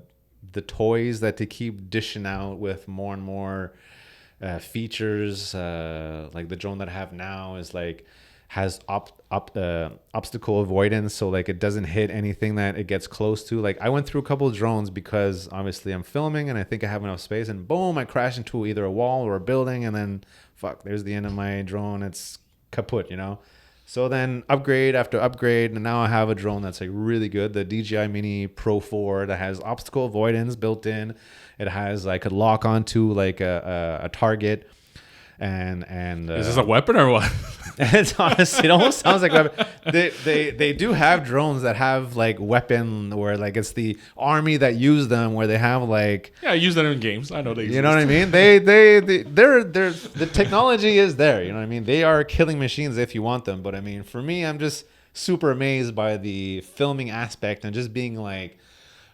Speaker 1: toys that they keep dishing out with more and more features. Like the drone that I have now is like has obstacle avoidance, so like it doesn't hit anything that it gets close to. Like I went through a couple of drones because obviously I'm filming and I think I have enough space, and boom, I crash into either a wall or a building, and then fuck, there's the end of my drone. It's kaput, you know. So then upgrade after upgrade, and now I have a drone that's like really good, the DJI Mini Pro 4, that has obstacle avoidance built in. It has, I could lock onto like a target, and
Speaker 2: Is this a weapon or what?
Speaker 1: it's honestly, it almost sounds like weapon. They do have drones that have like weapon, where like it's the army that use them, where they have like,
Speaker 2: Yeah, I use that in games. I know they exist.
Speaker 1: you know what I mean? They're the technology is there. You know what I mean? They are killing machines if you want them. But I mean, for me, I'm just super amazed by the filming aspect and just being like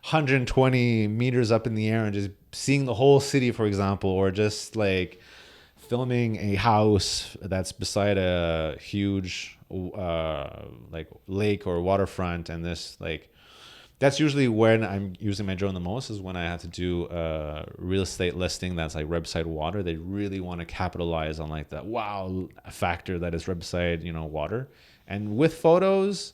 Speaker 1: 120 meters up in the air and just seeing the whole city, for example, or just like filming a house that's beside a huge like lake or waterfront, and this like that's usually when I'm using my drone the most, is when I have to do a real estate listing that's like website water. They really want to capitalize on like that wow factor that is website, you know, water. And with photos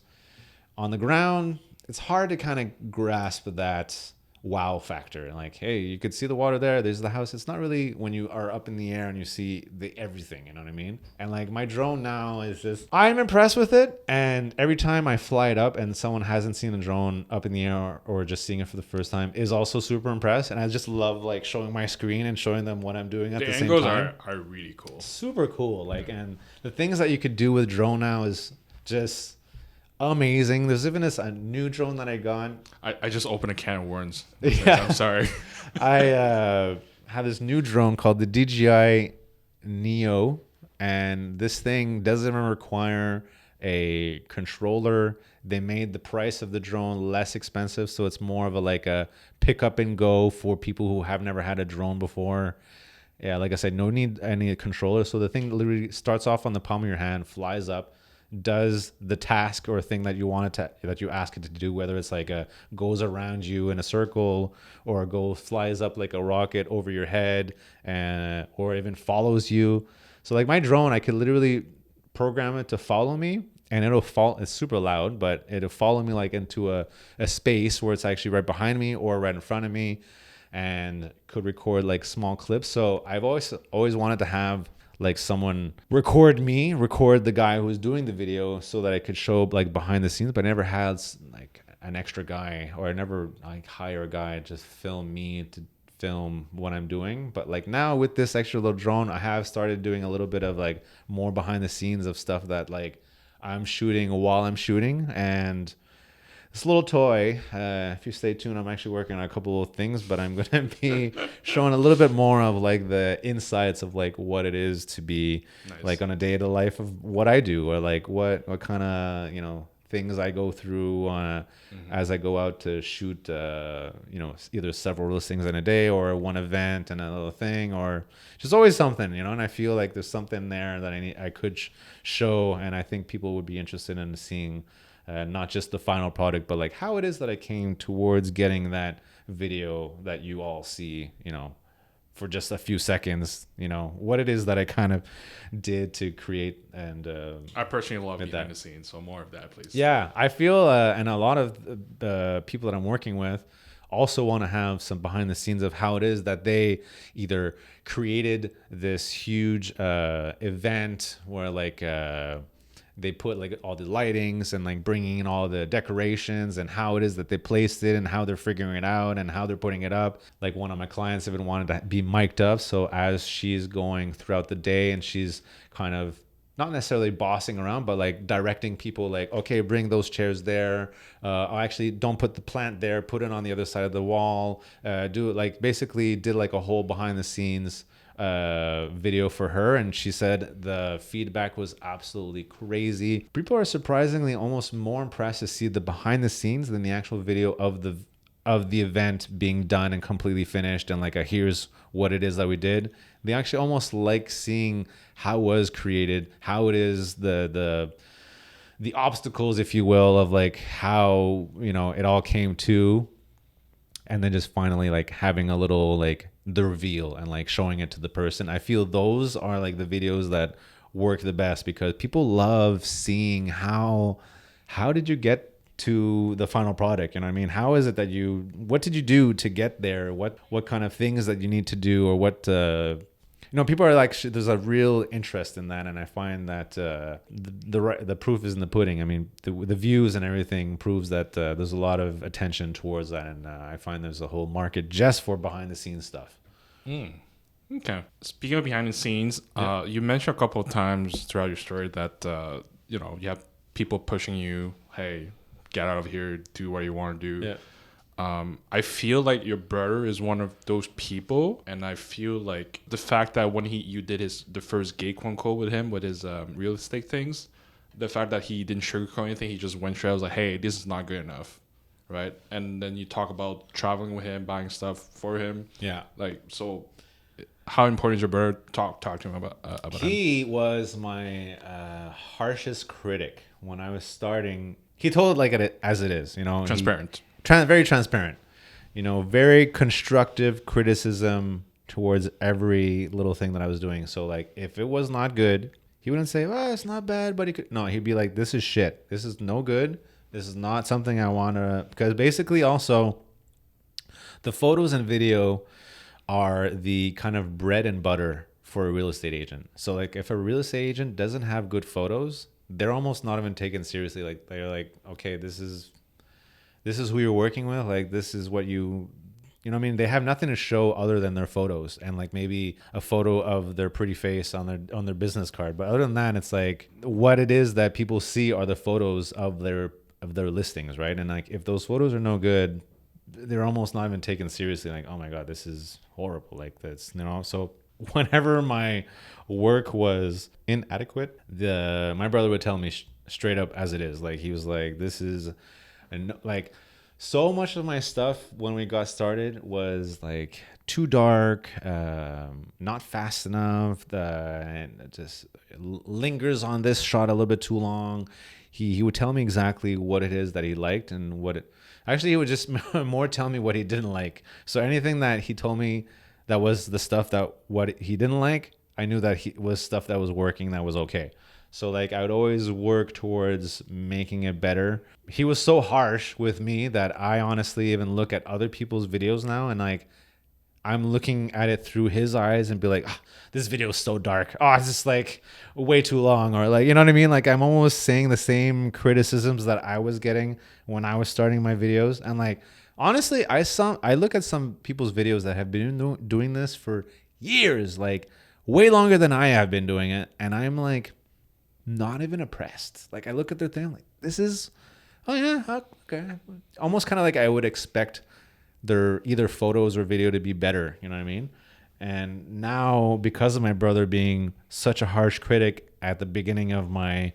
Speaker 1: on the ground, it's hard to kind of grasp that wow factor. Like, hey, you could see the water there, there's the house. It's not really when you are up in the air and you see the everything, you know what I mean? And like my drone now is just, I'm impressed with it, and every time I fly it up and someone hasn't seen a drone up in the air or just seeing it for the first time is also super impressed. And I just love like showing my screen and showing them what I'm doing at
Speaker 2: The
Speaker 1: the same
Speaker 2: angles
Speaker 1: time.
Speaker 2: are really cool.
Speaker 1: Super cool. Like, and the things that you could do with drone now is just amazing. There's even a new drone that I got.
Speaker 2: I just opened a can of worms.
Speaker 1: Yeah.
Speaker 2: I'm sorry.
Speaker 1: I have this new drone called the DJI Neo, and this thing doesn't even require a controller. They made the price of the drone less expensive, so it's more of a like a pick up and go for people who have never had a drone before. Yeah, like I said, no need any controller. So the thing literally starts off on the palm of your hand, flies up, does the task or thing that you want it to, that you ask it to do, whether it's like a goes around you in a circle, or flies up like a rocket over your head, and or even follows you. So like my drone, I could literally program it to follow me, and it'll fall. It's super loud, but it'll follow me like into a space where it's actually right behind me or right in front of me, and could record like small clips. So I've always wanted to have like someone record the guy who's doing the video, so that I could show like behind the scenes, but I never had like an extra guy, or I never like hire a guy to just film me to film what I'm doing. But like now with this extra little drone, I have started doing a little bit of like more behind the scenes of stuff that like I'm shooting while I'm shooting, and this little toy. If you stay tuned, I'm actually working on a couple of things, but I'm going to be showing a little bit more of like the insights of like what it is to be
Speaker 2: Nice.
Speaker 1: like on a day to life of what I do, or like what kind of, things I go through as I go out to shoot, either several listings in a day or one event and a little thing, or just always something, and I feel like there's something there that I could show, and I think people would be interested in seeing not just the final product, but like how it is that I came towards getting that video that you all see, for just a few seconds, what it is that I kind of did to create. And
Speaker 2: I personally love
Speaker 1: with
Speaker 2: behind
Speaker 1: that.
Speaker 2: the scenes, so more of that, please.
Speaker 1: Yeah, I feel, and a lot of the people that I'm working with also want to have some behind the scenes of how it is that they either created this huge event where like they put like all the lightings and like bringing in all the decorations and how it is that they placed it and how they're figuring it out and how they're putting it up. Like one of my clients even wanted to be mic'd up, so as she's going throughout the day and she's kind of not necessarily bossing around, but like directing people like, okay, bring those chairs there. Actually, don't put the plant there. Put it on the other side of the wall. Do it like basically did like a whole behind the scenes video for her. And she said the feedback was absolutely crazy. People are surprisingly almost more impressed to see the behind the scenes than the actual video of the event being done and completely finished and like here's what it is that we did. They actually almost like seeing how it was created, how it is the obstacles, if you will, of like how it all came to, and then just finally like having a little like the reveal and like showing it to the person. I feel those are like the videos that work the best because people love seeing how did you get to the final product. I mean, how is it that what did you do to get there? What kind of things that you need to do, or what people are like, there's a real interest in that, and I find that the proof is in the pudding. I mean, the views and everything proves that there's a lot of attention towards that, and I find there's a whole market just for behind the scenes stuff.
Speaker 2: Okay. Speaking of behind the scenes, you mentioned a couple of times throughout your story that you have people pushing you, hey, get out of here, do what you want to do.
Speaker 1: Yeah.
Speaker 2: I feel like your brother is one of those people, and I feel like the fact that when you did the first gig, quote unquote, with him with his real estate things, the fact that he didn't sugarcoat anything, he just went straight. I was like, hey, this is not good enough, right? And then you talk about traveling with him, buying stuff for him.
Speaker 1: Yeah.
Speaker 2: Like, so how important is your brother? Talk to him about him.
Speaker 1: He was my harshest critic when I was starting. He told it like as it is,
Speaker 2: Transparent.
Speaker 1: Very transparent, very constructive criticism towards every little thing that I was doing. So like if it was not good, he wouldn't say, well, it's not bad, but he'd be like, this is shit. This is no good. This is not something I want to, because basically also the photos and video are the kind of bread and butter for a real estate agent. So like if a real estate agent doesn't have good photos, they're almost not even taken seriously. Like they're like, okay, this is who you're working with. Like this is what what I mean? They have nothing to show other than their photos and like maybe a photo of their pretty face on their business card. But other than that, it's like what it is that people see are the photos of their listings, right? And like if those photos are no good, they're almost not even taken seriously. Like, oh my God, this is horrible. Like that's, so whenever my work was inadequate, my brother would tell me straight up as it is. Like he was like, this is, and like so much of my stuff when we got started was like too dark, not fast enough, and it just lingers on this shot a little bit too long. He would tell me exactly what it is that he liked and actually he would just more tell me what he didn't like. So anything that he told me that was the stuff that what he didn't like, I knew that he was stuff that was working, that was okay. So like I would always work towards making it better. He was so harsh with me that I honestly even look at other people's videos now and like I'm looking at it through his eyes and be like, this video is so dark. Oh, it's just like way too long, or like, you know what I mean? Like I'm almost saying the same criticisms that I was getting when I was starting my videos. And like, honestly, I look at some people's videos that have been doing this for years, like way longer than I have been doing it. And I'm like, not even impressed. Like I look at their thing, like this is Oh yeah, okay. Almost kind of like I would expect their either photos or video to be better. You know what I mean? And now, because of my brother being such a harsh critic at the beginning of my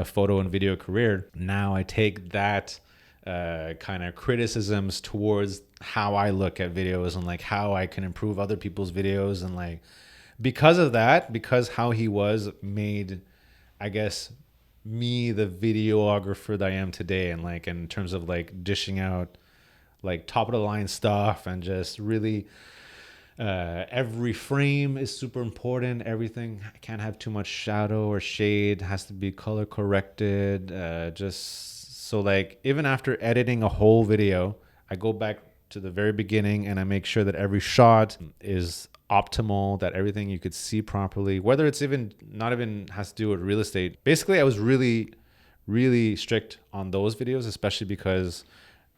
Speaker 1: photo and video career, now I take that kind of criticisms towards how I look at videos and like how I can improve other people's videos. And like because of that, because how he was made, I guess, me the videographer that I am today. And like in terms of like dishing out like top of the line stuff and just really every frame is super important. Everything can't have too much shadow or shade. Has to be color corrected. Just so like even after editing a whole video, I go back to the very beginning and I make sure that every shot is optimal, that everything you could see properly, whether it's even not even has to do with real estate. Basically, I was really strict on those videos, especially because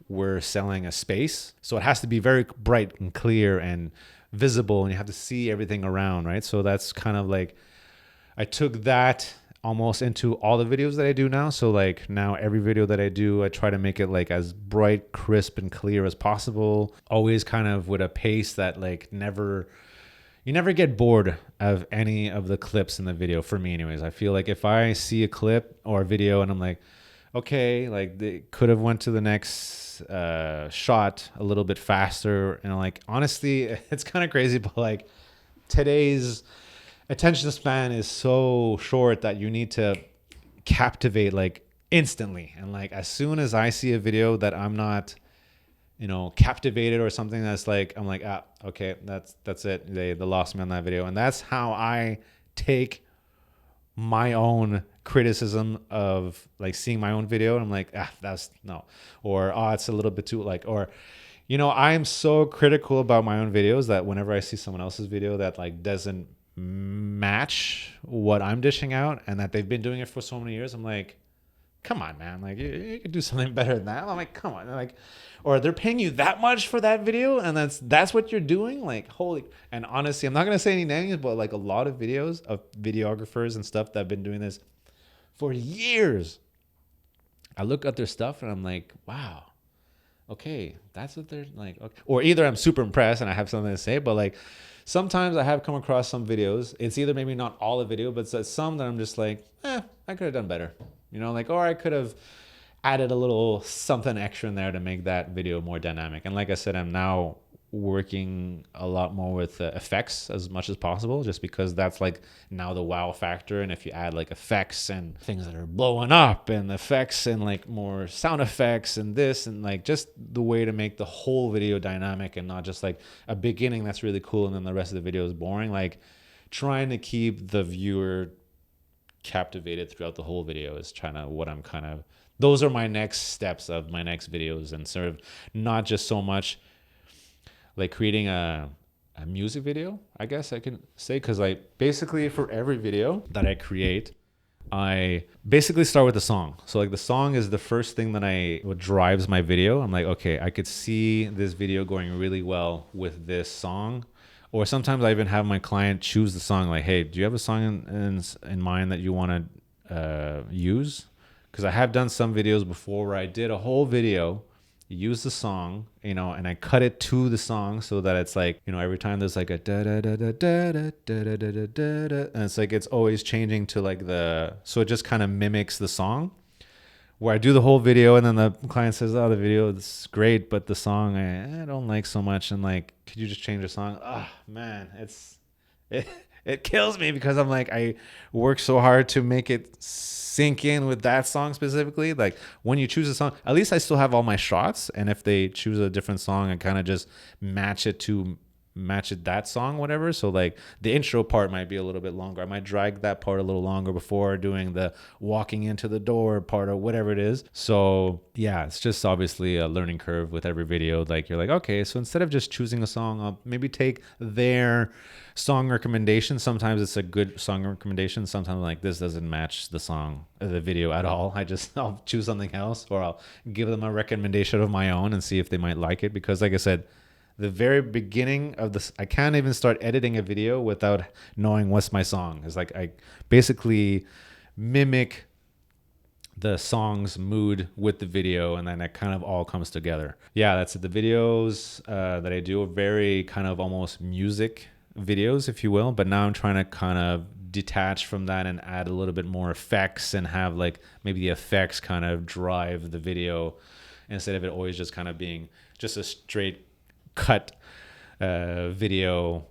Speaker 1: we're selling a space. So it has to be very bright and clear and visible, and you have to see everything around, right? So that's kind of like I took that almost into all the videos that I do now. So like now every video that I do, I try to make it like as bright, crisp, and clear as possible. Always kind of with a pace that like you never get bored of any of the clips in the video, for me anyways. I feel like if I see a clip or a video and I'm like, okay, like they could have went to the next shot a little bit faster, and like honestly it's kind of crazy, but like today's attention span is so short that you need to captivate like instantly. And like as soon as I see a video that I'm not, captivated or something, that's like I'm like, okay, that's it, they lost me on that video. And that's how I take my own criticism of like seeing my own video, and I'm like, that's no, or it's a little bit too like, or I'm so critical about my own videos that whenever I see someone else's video that like doesn't match what I'm dishing out and that they've been doing it for so many years, I'm like, come on, man, like you could do something better than that. I'm like, come on, like, or they're paying you that much for that video and that's what you're doing, like holy. And honestly, I'm not gonna say any names, but like a lot of videos of videographers and stuff that have been doing this for years, I look at their stuff and I'm like, wow, okay, that's what they're like. Okay. Or either I'm super impressed and I have something to say, but like sometimes I have come across some videos. It's either maybe not all the video, but it's some that I'm just like, I could have done better. Like, or I could have added a little something extra in there to make that video more dynamic. And like I said, I'm now working a lot more with effects as much as possible, just because that's like now the wow factor. And if you add like effects and things that are blowing up and effects and like more sound effects and this and like just the way to make the whole video dynamic and not just like a beginning that's really cool and then the rest of the video is boring, like trying to keep the viewer captivated throughout the whole video is those are my next steps of my next videos. And sort of not just so much like creating a music video, I guess I can say, because I basically for every video that I create, I basically start with the song. So like the song is the first thing what drives my video. I'm like, okay, I could see this video going really well with this song. Or sometimes I even have my client choose the song, like, hey, do you have a song in mind that you want to use? Because I have done some videos before where I did a whole video, use the song, and I cut it to the song so that it's like, every time there's like a da da da da da da da da da da da, and it's like it's always changing to like so it just kind of mimics the song. Where I do the whole video and then the client says, oh, the video is great, but the song I don't like so much. And like, could you just change the song? Man, it kills me, because I'm like, I work so hard to make it sink in with that song specifically. Like when you choose a song, at least I still have all my shots. And if they choose a different song, I kind of just match it that song, whatever. So like the intro part might be a little bit longer. I might drag that part a little longer before doing the walking into the door part or whatever it is. So yeah, it's just obviously a learning curve with every video. Like you're like, okay, so instead of just choosing a song, I'll maybe take their song recommendation. Sometimes it's a good song recommendation. Sometimes like this doesn't match the video at all. I'll choose something else, or I'll give them a recommendation of my own and see if they might like it. Because like I said, the very beginning of this, I can't even start editing a video without knowing what's my song. It's like I basically mimic the song's mood with the video, and then it kind of all comes together. Yeah, that's it. The videos that I do are very kind of almost music videos, if you will, but now I'm trying to kind of detach from that and add a little bit more effects and have like maybe the effects kind of drive the video instead of it always just kind of being just a straight cut video,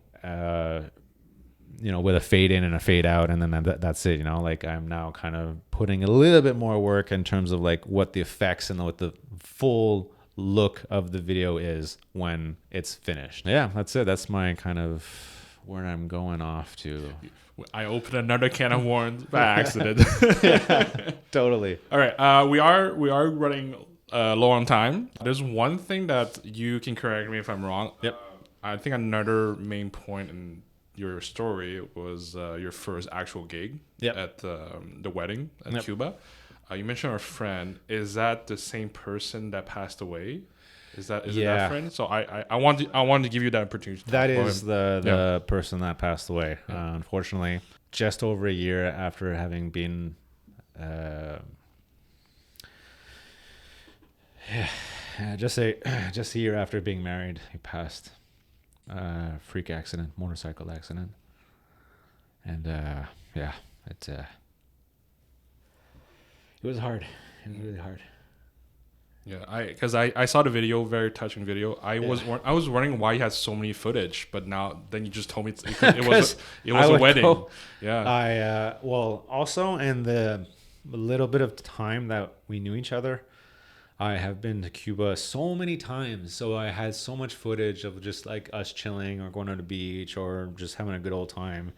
Speaker 1: with a fade in and a fade out, and then that's it. Like I'm now kind of putting a little bit more work in terms of like what the effects and what the full look of the video is when it's finished. Yeah, that's it. That's my kind of where I'm going off to.
Speaker 2: I opened another can of worms by accident.
Speaker 1: Yeah, totally.
Speaker 2: All right, we are running low on time. There's one thing that you can correct me if I'm wrong.
Speaker 1: Yep.
Speaker 2: I think another main point in your story was your first actual gig at the wedding at Cuba. You mentioned our friend. Is that the same person that passed away? Is it that friend? So I wanted to give you that opportunity.
Speaker 1: That is the person that passed away. Unfortunately, just over a year after having been, just a year after being married, he passed. Freak accident, motorcycle accident, and it was hard. It was really hard.
Speaker 2: Yeah, because I saw the video, very touching video. I was wondering why you had so many footage, but then you just told me it was a wedding.
Speaker 1: Yeah. Also in the little bit of time that we knew each other, I have been to Cuba so many times, so I had so much footage of just like us chilling or going to the beach or just having a good old time.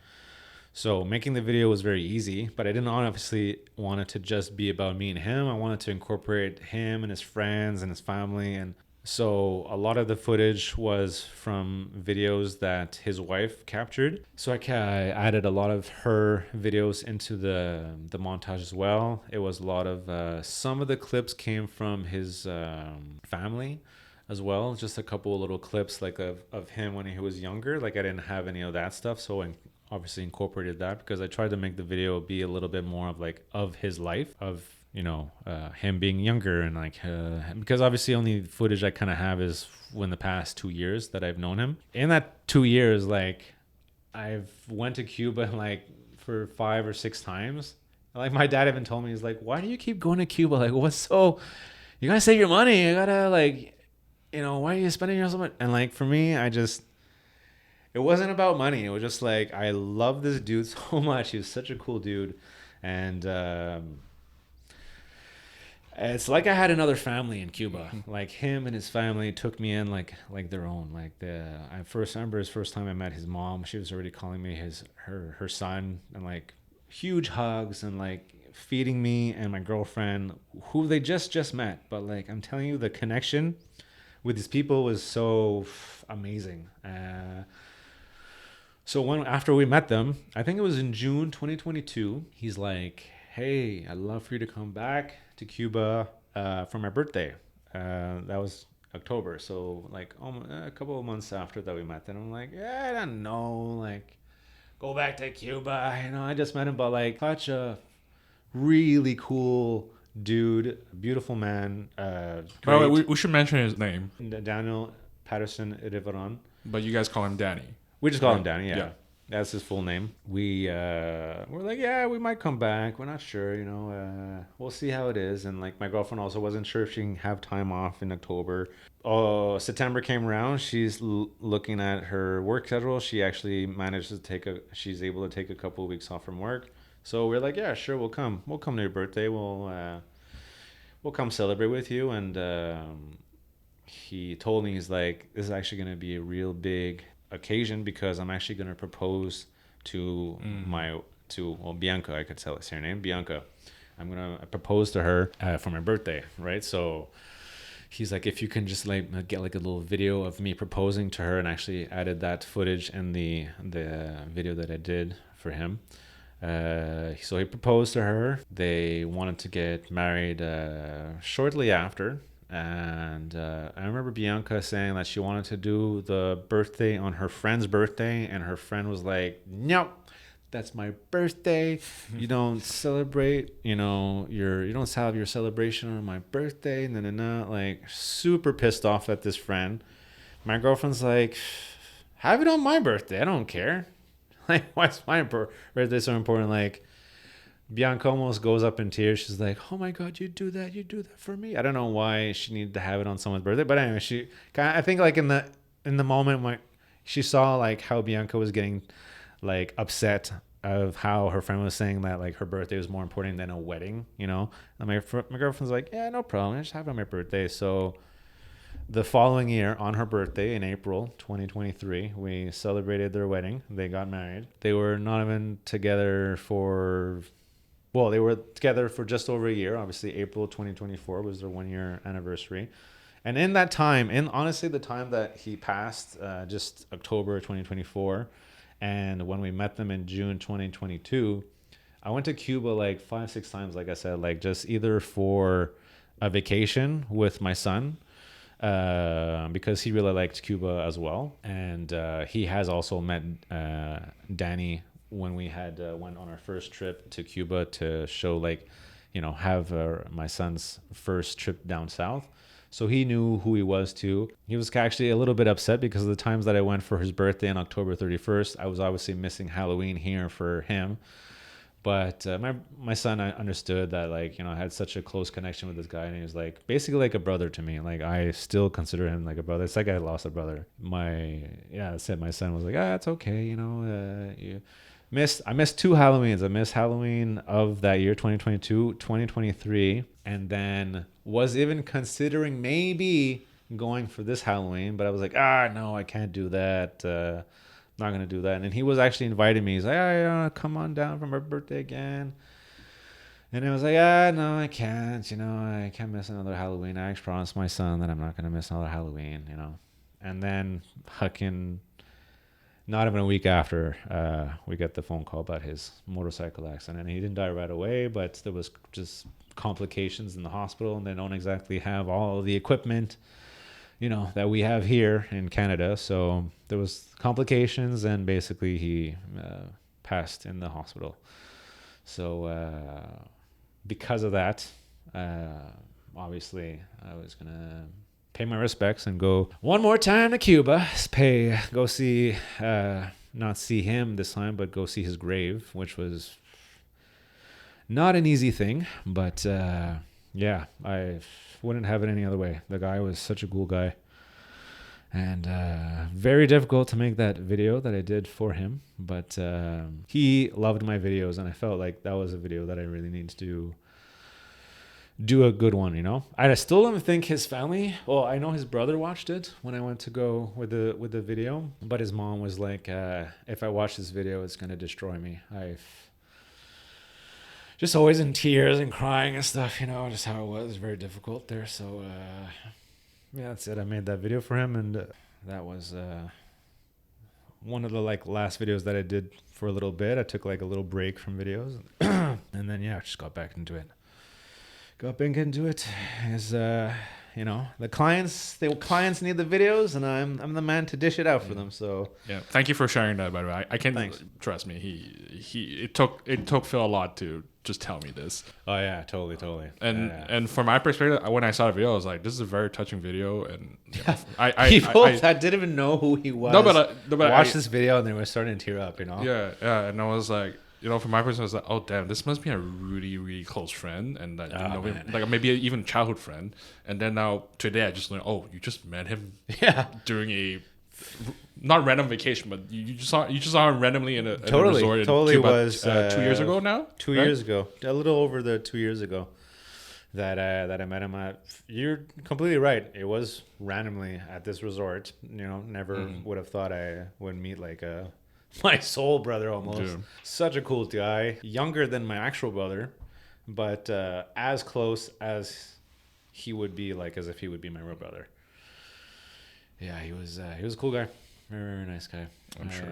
Speaker 1: So making the video was very easy, but I didn't obviously want it to just be about me and him. I wanted to incorporate him and his friends and his family. And so a lot of the footage was from videos that his wife captured. So I added a lot of her videos into the montage as well. It was a lot of, some of the clips came from his family as well. Just a couple of little clips like of him when he was younger. Like I didn't have any of that stuff. So I obviously incorporated that because I tried to make the video be a little bit more of like of his life, of him being younger and like because obviously only footage I kind of have is in the past 2 years that I've known him. In that 2 years, like I've went to Cuba like for 5 or 6 times. Like my dad even told me, he's like, why do you keep going to Cuba? Like you gotta save your money, you gotta like why are you spending so much? And like for me, it wasn't about money. It was just like, I love this dude so much. He was such a cool dude. And it's like I had another family in Cuba. Like him and his family took me in like their own. Like I remember his first time I met his mom. She was already calling me her son, and like huge hugs and like feeding me and my girlfriend, who they just met. But like I'm telling you, the connection with these people was so amazing. So after we met them, I think it was in June 2022, he's like, hey, I'd love for you to come back to Cuba for my birthday. That was October. So like a couple of months after that we met. And I'm like, I don't know, like go back to Cuba. I just met him, but like such a really cool dude, beautiful man.
Speaker 2: By the way, we should mention his name.
Speaker 1: Daniel Patterson Riveron.
Speaker 2: But you guys call him Danny.
Speaker 1: We just call him Danny, yeah. That's his full name. We're like, we might come back. We're not sure, we'll see how it is. And like my girlfriend also wasn't sure if she can have time off in October. Oh, September came around. She's looking at her work schedule. She actually managed to she's able to take a couple of weeks off from work. So we're like, yeah, sure, we'll come. We'll come to your birthday. We'll come celebrate with you. And he told me, he's like, this is actually going to be a real big occasion because I'm actually going to propose to Bianca. I could say her name, Bianca. I'm going to propose to her for my birthday, right? So he's like, if you can just like get like a little video of me proposing to her, and actually added that footage in the video that I did for him. So he proposed to her. They wanted to get married shortly after. And I remember Bianca saying that she wanted to do the birthday on her friend's birthday, and her friend was like, nope, that's my birthday. You don't celebrate, you know, you don't have your celebration on my birthday. Like super pissed off at this friend. My girlfriend's like, have it on my birthday. I don't care. Like, why is my birthday so important? Like, Bianca almost goes up in tears. She's like, "Oh my God, you do that for me." I don't know why she needed to have it on someone's birthday, but anyway, she kind of, I think like in the moment when she saw like how Bianca was getting like upset of how her friend was saying that like her birthday was more important than a wedding, you know. And my girlfriend's like, "Yeah, no problem. I just have it on my birthday." So the following year, on her birthday in April 2023, we celebrated their wedding. They got married. They were not even together for, well, they were together for just over a year. Obviously, April 2024 was their 1 year anniversary. And in that time, in honestly the time that he passed, just October 2024, and when we met them in June 2022, I went to Cuba like 5, 6 times, like I said, like just either for a vacation with my son, because he really liked Cuba as well, and he has also met Danny when we had went on our first trip to Cuba to show like, you know, have my son's first trip down south. So he knew who he was too. He was actually a little bit upset because of the times that I went for his birthday on October 31st. I was obviously missing Halloween here for him. But my son, I understood that, like, you know, I had such a close connection with this guy, and he was like basically like a brother to me. Like, I still consider him like a brother. It's like I lost a brother. I said my son was like, it's okay, you know. I missed 2 Halloweens. I missed Halloween of that year, 2022, 2023, and then was even considering maybe going for this Halloween, but I was like, no, I can't do that. Not gonna do that. And then he was actually inviting me. He's like, come on down for my birthday again. And I was like, no, I can't. You know, I can't miss another Halloween. I actually promised my son that I'm not gonna miss another Halloween. You know, and then fucking not even a week after, we get the phone call about his motorcycle accident. And he didn't die right away, but there was just complications in the hospital, and they don't exactly have all of the equipment, you know, that we have here in Canada. So there was complications, and basically he passed in the hospital. So because of that, obviously I was gonna pay my respects and go one more time to Cuba. Go see, not see him this time, but go see his grave, which was not an easy thing. But yeah, I wouldn't have it any other way. The guy was such a cool guy, and very difficult to make that video that I did for him. But he loved my videos, and I felt like that was a video that I really needed to do a good one, you know. I still don't think his family, well, I know his brother watched it when I went to go with the video, but his mom was like, if I watch this video, it's gonna destroy me. I just always in tears and crying and stuff, you know, just how it was very difficult there. So yeah, that's it. I made that video for him, and that was one of the like last videos that I did for a little bit. I took like a little break from videos, and then I just got back into it. Is you know, the clients need the videos, and I'm the man to dish it out for them. So
Speaker 2: yeah, thank you for sharing that. By the way, I can trust me. It took Phil a lot to just tell me this.
Speaker 1: Oh yeah, totally.
Speaker 2: And from my perspective, when I saw the video, I was like, this is a very touching video, and
Speaker 1: people that didn't even know who he was. But watched this video and they were starting to tear up. You know.
Speaker 2: Yeah, and I was like, you know, from my perspective, I was like, oh damn, this must be a really, really close friend, and that didn't know him, like maybe even childhood friend. And then now today, I just learned, oh, you just met him, during a not random vacation, but you just saw him randomly in a resort.
Speaker 1: Totally was
Speaker 2: 2 years ago now.
Speaker 1: 2 years ago, a little over the 2 years ago, that I met him at. You're completely right. It was randomly at this resort. You know, never would have thought I would meet like my soul brother almost. Dude. Such a cool guy, younger than my actual brother, but as close as he would be, like as if he would be my real brother. Yeah, he was a cool guy, very, very nice guy.
Speaker 2: I'm sure.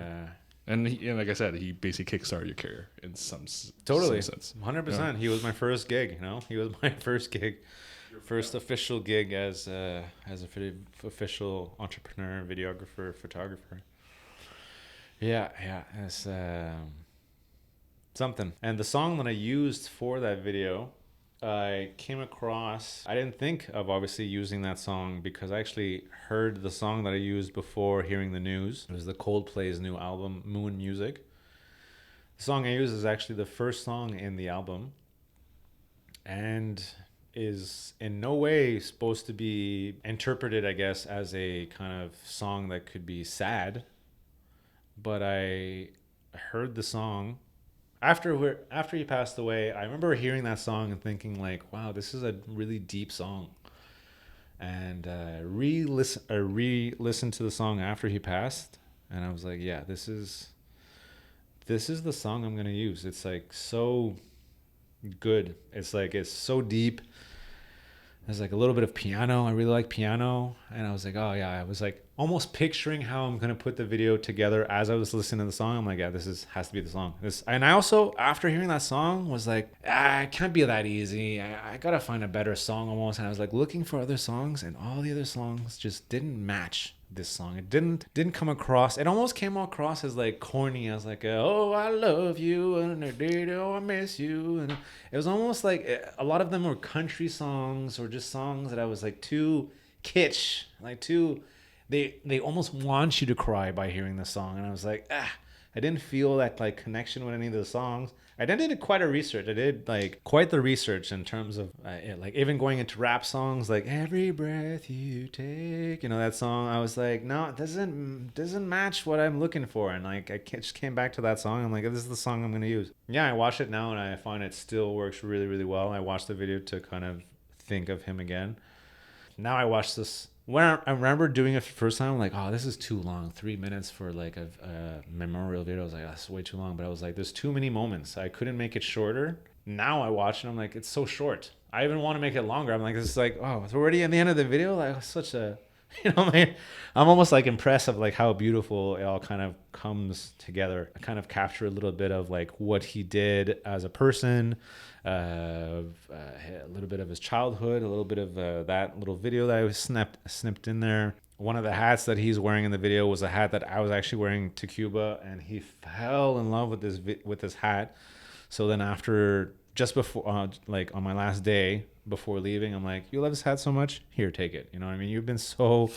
Speaker 2: And like I said, he basically kickstarted your career in some sense.
Speaker 1: 100%. Yeah. He was my first gig. You know, he was my first gig, first official gig as a official entrepreneur, videographer, photographer. Yeah. It's something. And the song that I used for that video, I came across, I didn't think of obviously using that song because I actually heard the song that I used before hearing the news. It was the Coldplay's new album, Moon Music. The song I used is actually the first song in the album and is in no way supposed to be interpreted, I guess, as a kind of song that could be sad. But I heard the song after he passed away. I remember hearing that song and thinking like, wow, this is a really deep song. And re-listened to the song after he passed, and I was like, yeah, this is the song I'm gonna use. It's like so good. It's like it's so deep. There's like a little bit of piano. I really like piano. And I was like, oh yeah, I was like almost picturing how I'm going to put the video together as I was listening to the song. I'm like, yeah, has to be the song. And I also, after hearing that song, was like, it can't be that easy. I got to find a better song almost. And I was like looking for other songs, and all the other songs just didn't match this song. It didn't come across. It almost came across as like corny. I was like, oh, I love you, and oh, I miss you. And it was almost like a lot of them were country songs or just songs that I was like too kitsch, like too. They almost want you to cry by hearing the song, and I was like, I didn't feel that like connection with any of the songs. I did quite a research. I did like quite the research in terms of like even going into rap songs, like every breath you take, that song. I was like, no, it doesn't match what I'm looking for. And like I just came back to that song. I'm like, this is the song I'm gonna use. Yeah, I watch it now and I find it still works really, really well. I watched the video to kind of think of him again. Now I watch this. When I remember doing it for the first time, I'm like, oh, this is too long. 3 minutes for like a memorial video. I was like, that's way too long. But I was like, there's too many moments. I couldn't make it shorter. Now I watch it. I'm like, it's so short. I even want to make it longer. I'm like, it's like, oh, it's already at the end of the video. Like such a, like, I'm almost like impressed of like how beautiful it all kind of comes together. I kind of capture a little bit of like what he did as a person, a little bit of his childhood, a little bit of that little video that I was snipped in there. One of the hats that he's wearing in the video was a hat that I was actually wearing to Cuba, and he fell in love with this hat. So then after, just before, like on my last day before leaving, I'm like, you love this hat so much? Here, take it. You know what I mean? You've been so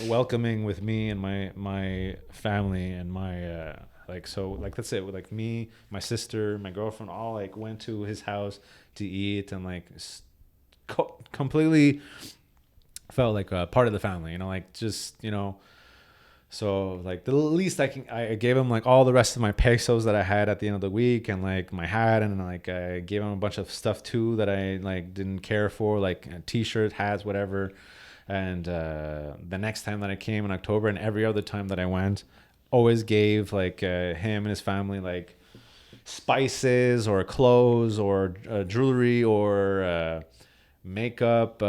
Speaker 1: welcoming with me and my family and my like, so like that's it. With like me, my sister, my girlfriend, all like went to his house to eat and like completely felt like a part of the family. Like just So like the least I gave him like all the rest of my pesos that I had at the end of the week, and like my hat, and like I gave him a bunch of stuff too that I like didn't care for, like t-shirt, hats, whatever. And the next time that I came in October, and every other time that I went, always gave like him and his family like spices or clothes or jewelry or makeup,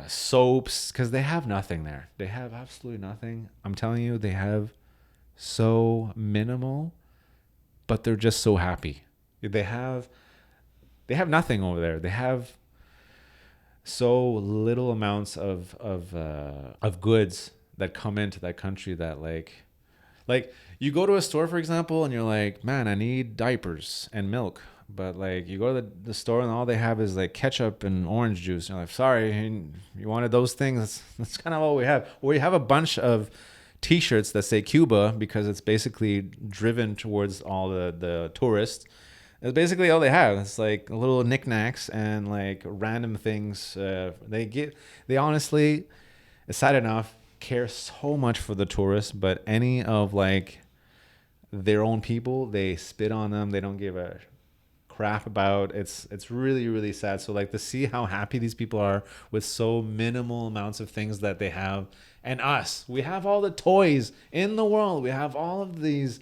Speaker 1: soaps, because they have nothing there. They have absolutely nothing. I'm telling you, they have so minimal, but they're just so happy. They have nothing over there. They have so little amounts of goods that come into that country that like you go to a store, for example, and you're like, man, I need diapers and milk. But like you go to the store and all they have is like ketchup and orange juice. You're like, sorry, you wanted those things. That's kind of all we have. Or you have a bunch of T-shirts that say Cuba because it's basically driven towards all the tourists. It's basically all they have. It's like little knickknacks and like random things. They honestly, it's sad enough, care so much for the tourists, but any of like their own people, they spit on them. They don't give a crap about. It's really, really sad. So like to see how happy these people are with so minimal amounts of things that they have, and us, we have all the toys in the world. We have all of these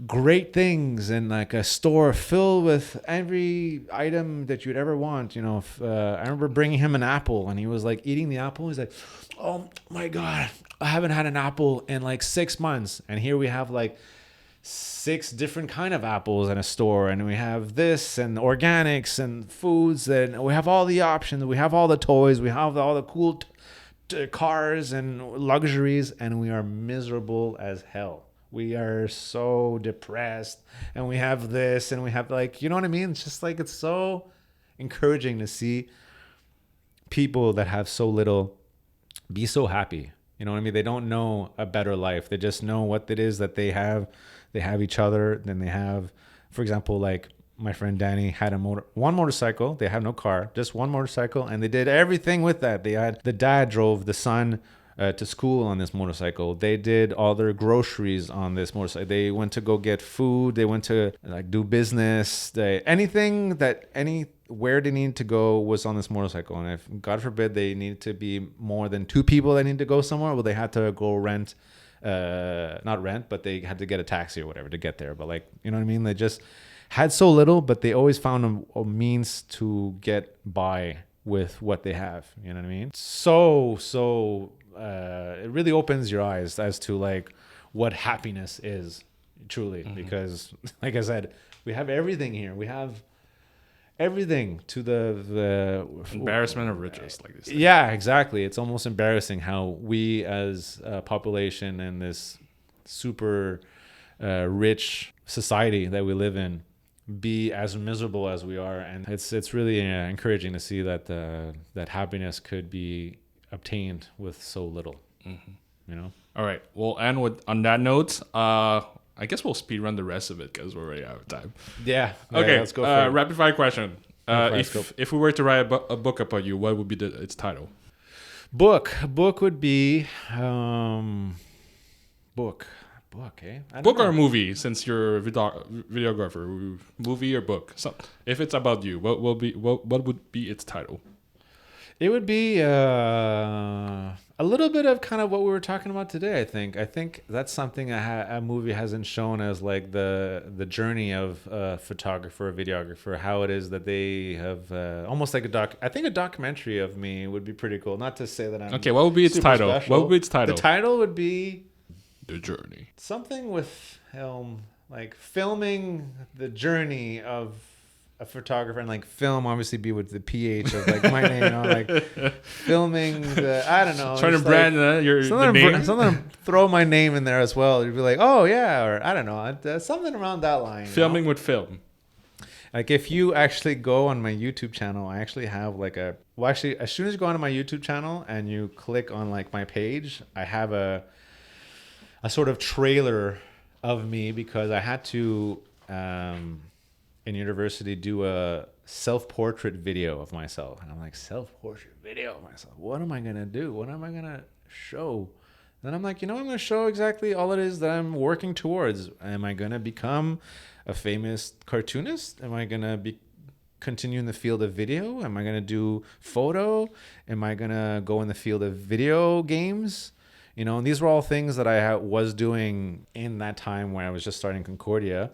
Speaker 1: great things and like a store filled with every item that you'd ever want. I remember bringing him an apple and he was like eating the apple. He's like, oh my God, I haven't had an apple in like 6 months. And here we have like 6 different kind of apples in a store, and we have this and organics and foods, and we have all the options. We have all the toys. We have all the cool cars and luxuries, and we are miserable as hell. we are so depressed, and we have this, and we have like, you know what I mean? It's just like, it's so encouraging to see people that have so little be so happy. You know what I mean? They don't know a better life. They just know what it is that they have. They have each other. Then they have, for example, like my friend Danny had one motorcycle. They have no car, just one motorcycle, and they did everything with that. The dad drove the son to school on this motorcycle. They did all their groceries on this motorcycle. They went to go get food. They went to like do business. Where they needed to go was on this motorcycle. And if God forbid they needed to be more than two people that need to go somewhere, well, they had to go not rent, but they had to get a taxi or whatever to get there. But like, you know what I mean? They just had so little, but they always found a means to get by with what they have. You know what I mean? It really opens your eyes as to like what happiness is truly, because like I said, we have everything here. We have everything to the
Speaker 2: Embarrassment of riches, like this.
Speaker 1: Yeah, exactly. It's almost embarrassing how we as a population in this super rich society that we live in be as miserable as we are. And it's really encouraging to see that that happiness could be obtained with so little. You know.
Speaker 2: All right, we'll end on that note. I guess we'll speed run the rest of it because we're already out of time.
Speaker 1: Yeah.
Speaker 2: Okay.
Speaker 1: Let's go for it.
Speaker 2: Rapid fire question.
Speaker 1: Let's
Speaker 2: If we were to write a book about you, what would be its title?
Speaker 1: Book would be book. Eh? I don't
Speaker 2: Book
Speaker 1: know.
Speaker 2: or movie? Since you're a videographer, movie or book? So, if it's about you, what would be its title?
Speaker 1: It would be a little bit of kind of what we were talking about today. I think that's something a movie hasn't shown, as like the journey of a photographer, a videographer, how it is that they have almost like I think a documentary of me would be pretty cool. Not to say that I'm
Speaker 2: Okay, what would be its
Speaker 1: super
Speaker 2: title?
Speaker 1: special.
Speaker 2: What would be its title?
Speaker 1: The title would be
Speaker 2: The Journey.
Speaker 1: something with like filming the journey of a photographer, and like film obviously be with the PH of like my name, you know, like filming I don't know.
Speaker 2: Trying to brand your name.
Speaker 1: Something throw my name in there as well. You'd be like, oh yeah, or I don't know, something around that line.
Speaker 2: Filming with film.
Speaker 1: Like if you actually go on my YouTube channel, I actually have like as soon as you go onto my YouTube channel and you click on like my page, I have a sort of trailer of me, because I had to in university do a self-portrait video of myself, and I'm like, self-portrait video of myself, what am I gonna do? What am I gonna show? Then I'm like, I'm gonna show exactly all it is that I'm working towards. Am I gonna become a famous cartoonist? Am I gonna continue in the field of video? Am I gonna do photo? Am I gonna go in the field of video games? And these were all things that I was doing in that time when I was just starting Concordia.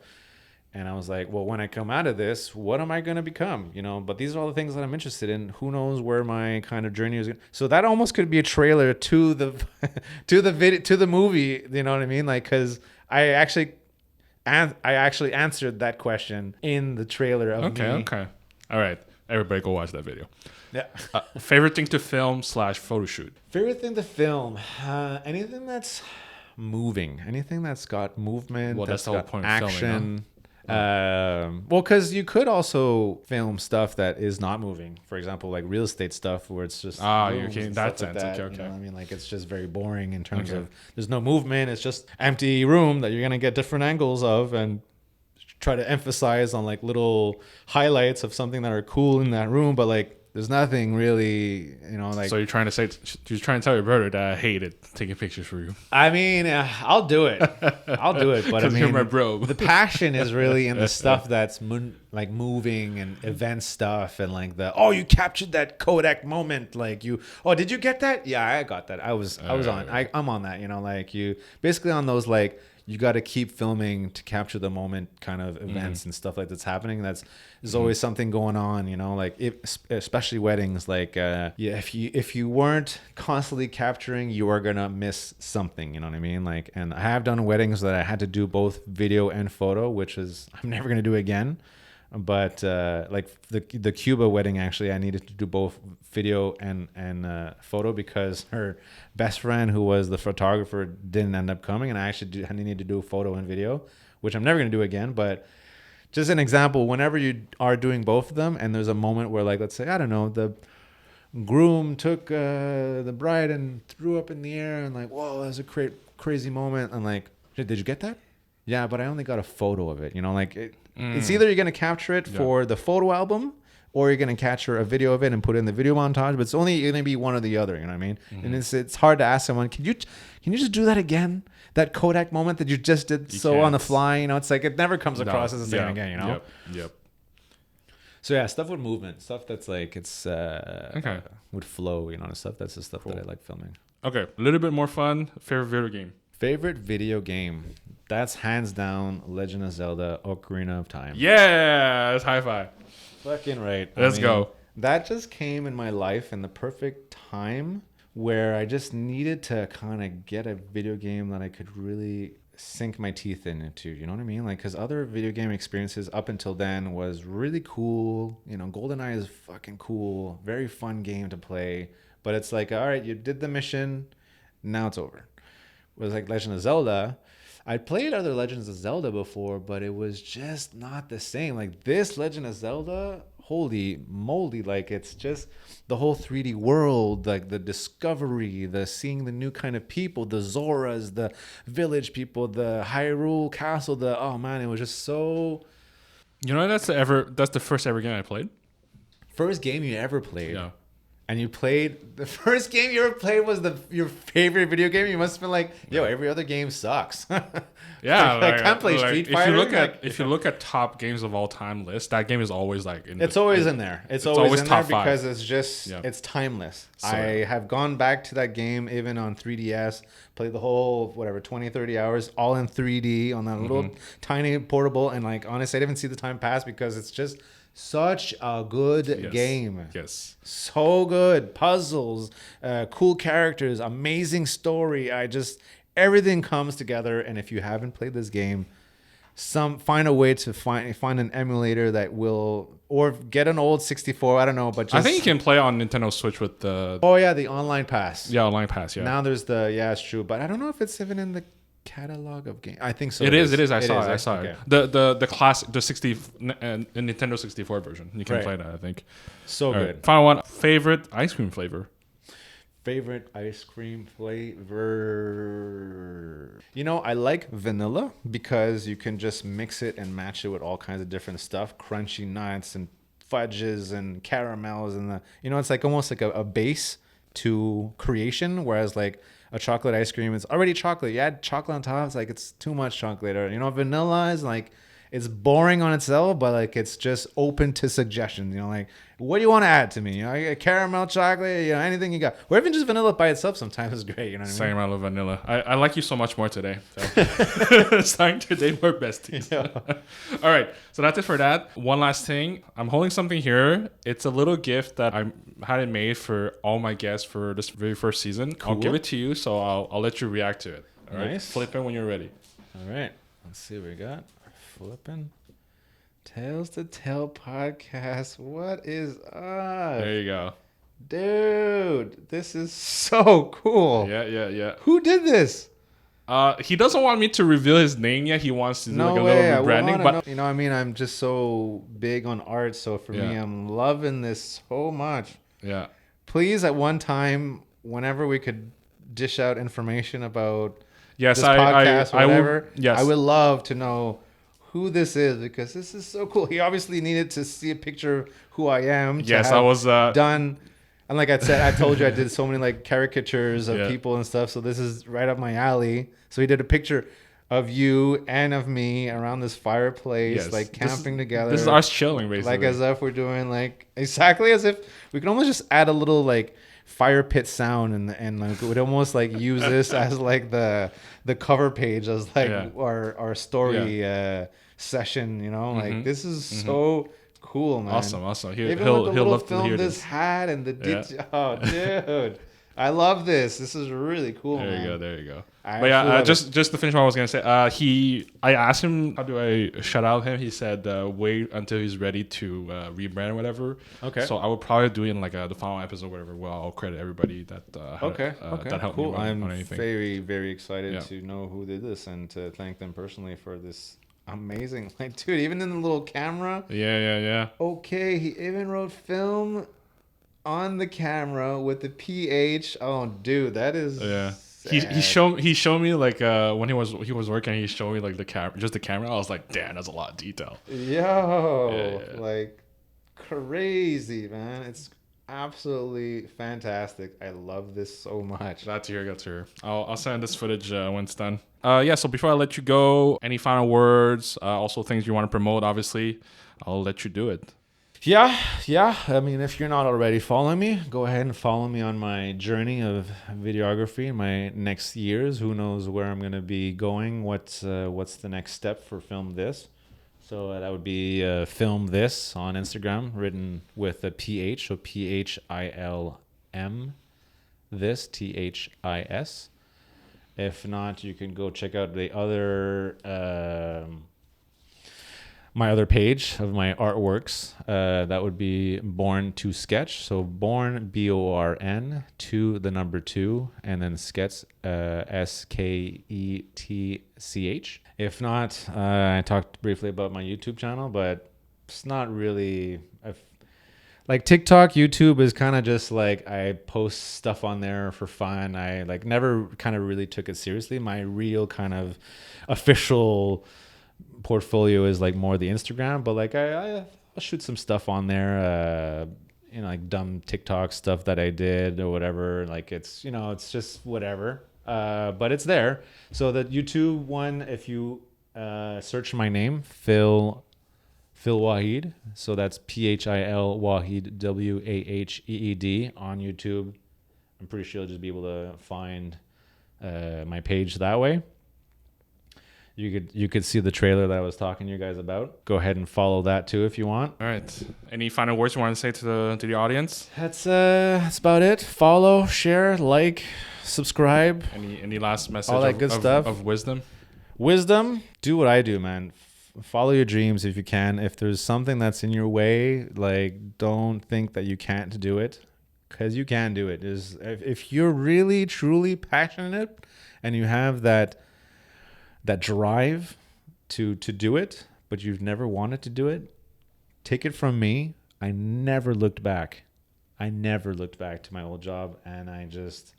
Speaker 1: And I was like, well, when I come out of this, what am I going to become? But these are all the things that I'm interested in. Who knows where my kind of journey is. So that almost could be a trailer to the to the movie. You know what I mean? Like, because I actually answered that question in the trailer of me.
Speaker 2: Okay. All right. Everybody go watch that video.
Speaker 1: Yeah.
Speaker 2: Favorite thing to film / photo shoot?
Speaker 1: Favorite thing to film? Anything that's moving. Anything that's got movement.
Speaker 2: Well, that's the whole point of
Speaker 1: action.
Speaker 2: filming,
Speaker 1: Well, because you could also film stuff that is not moving. For example, like real estate stuff where it's just
Speaker 2: okay, in that sense.
Speaker 1: Like that,
Speaker 2: okay.
Speaker 1: You know what I mean? Like it's just very boring in terms of there's no movement. It's just empty room that you're gonna get different angles of and try to emphasize on like little highlights of something that are cool in that room, but like there's nothing really, like.
Speaker 2: So you're trying to tell your brother that I hated taking pictures for you.
Speaker 1: I mean, I'll do it. But I mean,
Speaker 2: you're my bro.
Speaker 1: The passion is really in the stuff that's like moving and event stuff, and like you captured that Kodak moment. Like did you get that? Yeah, I got that. I'm on that. Like you basically on those like. You got to keep filming to capture the moment kind of events and stuff like that's happening. There's always something going on, like especially weddings. Like, if you weren't constantly capturing, you are going to miss something, you know what I mean? Like, and I have done weddings that I had to do both video and photo, which is, I'm never going to do again. But like the Cuba wedding, actually, I needed to do both video and photo because her best friend, who was the photographer, didn't end up coming, and I needed to do photo and video, which I'm never gonna do again. But just an example, whenever you are doing both of them, and there's a moment where, like, let's say, I don't know, the groom took the bride and threw up in the air, and like, whoa, that was a crazy moment, and like, did you get that? Yeah, but I only got a photo of it. You know, like it's either you're gonna capture it for the photo album, or you're gonna capture a video of it and put it in the video montage. But it's only gonna be one or the other. You know what I mean? And it's hard to ask someone, can you just do that again? That Kodak moment that you just did on the fly. You know, it's like it never comes across as the same again. You know?
Speaker 2: Yep.
Speaker 1: So yeah, stuff with movement, stuff that's like it's would flow. You know, stuff that's the stuff that I like filming.
Speaker 2: Okay, a little bit more fun. Favorite video game.
Speaker 1: Favorite video game. That's hands down Legend of Zelda Ocarina of Time.
Speaker 2: Yeah, that's high five.
Speaker 1: Fucking right.
Speaker 2: Let's go.
Speaker 1: That just came in my life in the perfect time where I just needed to kind of get a video game that I could really sink my teeth into. You know what I mean? Like, because other video game experiences up until then was really cool. You know, GoldenEye is fucking cool. Very fun game to play. But it's like, all right, you did the mission. Now it's over. It was like Legend of Zelda. I played other Legends of Zelda before, but it was just not the same. Like this Legend of Zelda, holy moly, like it's just the whole 3D world, like the discovery, the seeing the new kind of people, the Zoras, the village people, the Hyrule Castle, oh man, it was just so...
Speaker 2: You know, that's the first ever game I played.
Speaker 1: First game you ever played?
Speaker 2: Yeah.
Speaker 1: And you played, the first game you ever played was your favorite video game? You must have been like, yo, every other game sucks.
Speaker 2: Yeah.
Speaker 1: I can't play Street Fighter.
Speaker 2: If you look at top games of all time list, that game is always like in
Speaker 1: It's always in there. It's always in there
Speaker 2: top five.
Speaker 1: because it's just, it's timeless. So, I have gone back to that game even on 3DS, played the whole, 20, 30 hours, all in 3D on that little tiny portable. And like, honestly, I didn't even see the time pass because it's just such a good game.
Speaker 2: Yes.
Speaker 1: So good. Puzzles, cool characters, amazing story. Everything comes together. And if you haven't played this game, find a way to find an emulator that will, or get an old 64. I don't know, but just,
Speaker 2: I think you can play on Nintendo Switch with the...
Speaker 1: Oh yeah, the online pass.
Speaker 2: Yeah, online pass. Yeah.
Speaker 1: Now there's it's true, but I don't know if it's even in the catalog of games. I think so.
Speaker 2: It is. I saw
Speaker 1: okay.
Speaker 2: it. The classic, the Nintendo 64 version. You can play that, I think.
Speaker 1: So
Speaker 2: All
Speaker 1: good.
Speaker 2: Right. Final one. Favorite ice cream flavor.
Speaker 1: Favorite ice cream flavor. You know, I like vanilla because you can just mix it and match it with all kinds of different stuff. Crunchy nuts and fudges and caramels and it's like almost like a base to creation, whereas like a chocolate ice cream, it's already chocolate. You add chocolate on top, it's like it's too much chocolate. Or vanilla is like it's boring on itself, but like it's just open to suggestions. Like what do you want to add to me? Caramel, chocolate, anything you got. Or even just vanilla by itself sometimes is great. You know what I mean?
Speaker 2: Same, I love vanilla. I like you so much more today. So. Starting today, we're besties. Yeah. All right, so that's it for that. One last thing, I'm holding something here. It's a little gift that I had it made for all my guests for this very first season. Cool. I'll give it to you, so I'll let you react to it. All right,
Speaker 1: nice.
Speaker 2: Flip it when you're ready.
Speaker 1: All right, let's see what we got. Flipping. Tales to Tell podcast. What is up?
Speaker 2: There you go.
Speaker 1: Dude, this is so cool.
Speaker 2: Yeah.
Speaker 1: Who did this?
Speaker 2: He doesn't want me to reveal his name yet. He wants to do like a little rebranding. But
Speaker 1: I'm just so big on art. So for me, I'm loving this so much.
Speaker 2: Yeah.
Speaker 1: Please, at one time, whenever we could dish out information about
Speaker 2: this
Speaker 1: podcast or whatever,
Speaker 2: I
Speaker 1: would love to know who this is, because this is so cool. He obviously needed to see a picture of who I am.
Speaker 2: Yes, I was
Speaker 1: done. And like I said, I told you I did so many like caricatures of people and stuff. So this is right up my alley. So he did a picture of you and of me around this fireplace, like camping together.
Speaker 2: This is us chilling, basically.
Speaker 1: Like as if we're doing exactly as if we could almost just add a little like fire pit sound and like we'd almost like use this as like the cover page as like our story session. Like this is so cool, man.
Speaker 2: Awesome.
Speaker 1: He'll love to Philm This hat and the
Speaker 2: Oh,
Speaker 1: dude. I love this. This is really cool,
Speaker 2: There you
Speaker 1: man.
Speaker 2: go. There you go.
Speaker 1: I
Speaker 2: But yeah,
Speaker 1: absolutely love
Speaker 2: just to finish what I was gonna say, I asked him how do I shout out him. He said wait until he's ready to rebrand or whatever.
Speaker 1: Okay.
Speaker 2: So I would probably do it in like the final episode, or whatever. Well, I'll credit everybody that
Speaker 1: Okay.
Speaker 2: that helped me
Speaker 1: Cool.
Speaker 2: on
Speaker 1: I'm
Speaker 2: anything.
Speaker 1: very, very excited
Speaker 2: Yeah.
Speaker 1: to know who did this and to thank them personally for this amazing. Like, dude, even in the little camera.
Speaker 2: Yeah.
Speaker 1: Okay, he even wrote film on the camera with the PH. Oh, dude, that is
Speaker 2: Yeah.
Speaker 1: sad.
Speaker 2: He showed me like when he was working, he showed me like the camera, just the camera. I was like, damn, that's a lot of detail.
Speaker 1: Yo,
Speaker 2: Yeah.
Speaker 1: like crazy, man. It's absolutely fantastic. I love this so much.
Speaker 2: Glad to hear. Glad to hear. I'll send this footage when it's done. Yeah. So before I let you go, any final words? Also things you want to promote. Obviously, I'll let you do it.
Speaker 1: Yeah. I mean, if you're not already following me, go ahead and follow me on my journey of videography in my next years. Who knows where I'm gonna be going? What's the next step for Film This? So that would be Film This on Instagram, written with a PH, so PHILM this THIS. If not, you can go check out the other my other page of my artworks. That would be Born to Sketch. So Born BORN to the number 2 and then Sketch SKETCH. If not, I talked briefly about my YouTube channel, but it's not really. Like TikTok, YouTube is kind of just like I post stuff on there for fun. I like never kind of really took it seriously. My real kind of official portfolio is like more the Instagram, but like I'll shoot some stuff on there, like dumb TikTok stuff that I did or whatever. Like it's it's just whatever, but it's there. So the YouTube one, if you search my name, Phil Waheed, so that's PHIL Waheed WAHEED on YouTube. I'm pretty sure you'll just be able to find my page that way. You could see the trailer that I was talking to you guys about. Go ahead and follow that too if you want.
Speaker 2: All right. Any final words you want to say to the audience?
Speaker 1: That's about it. Follow, share, like, subscribe.
Speaker 2: Any last message?
Speaker 1: All that good stuff.
Speaker 2: Of wisdom.
Speaker 1: Wisdom. Do what I do, man. Follow your dreams if you can. If there's something that's in your way, like don't think that you can't do it, because you can do it. If you're really truly passionate and you have that drive to do it, but you've never wanted to do it, take it from me. I never looked back. I never looked back to my old job, and I'm just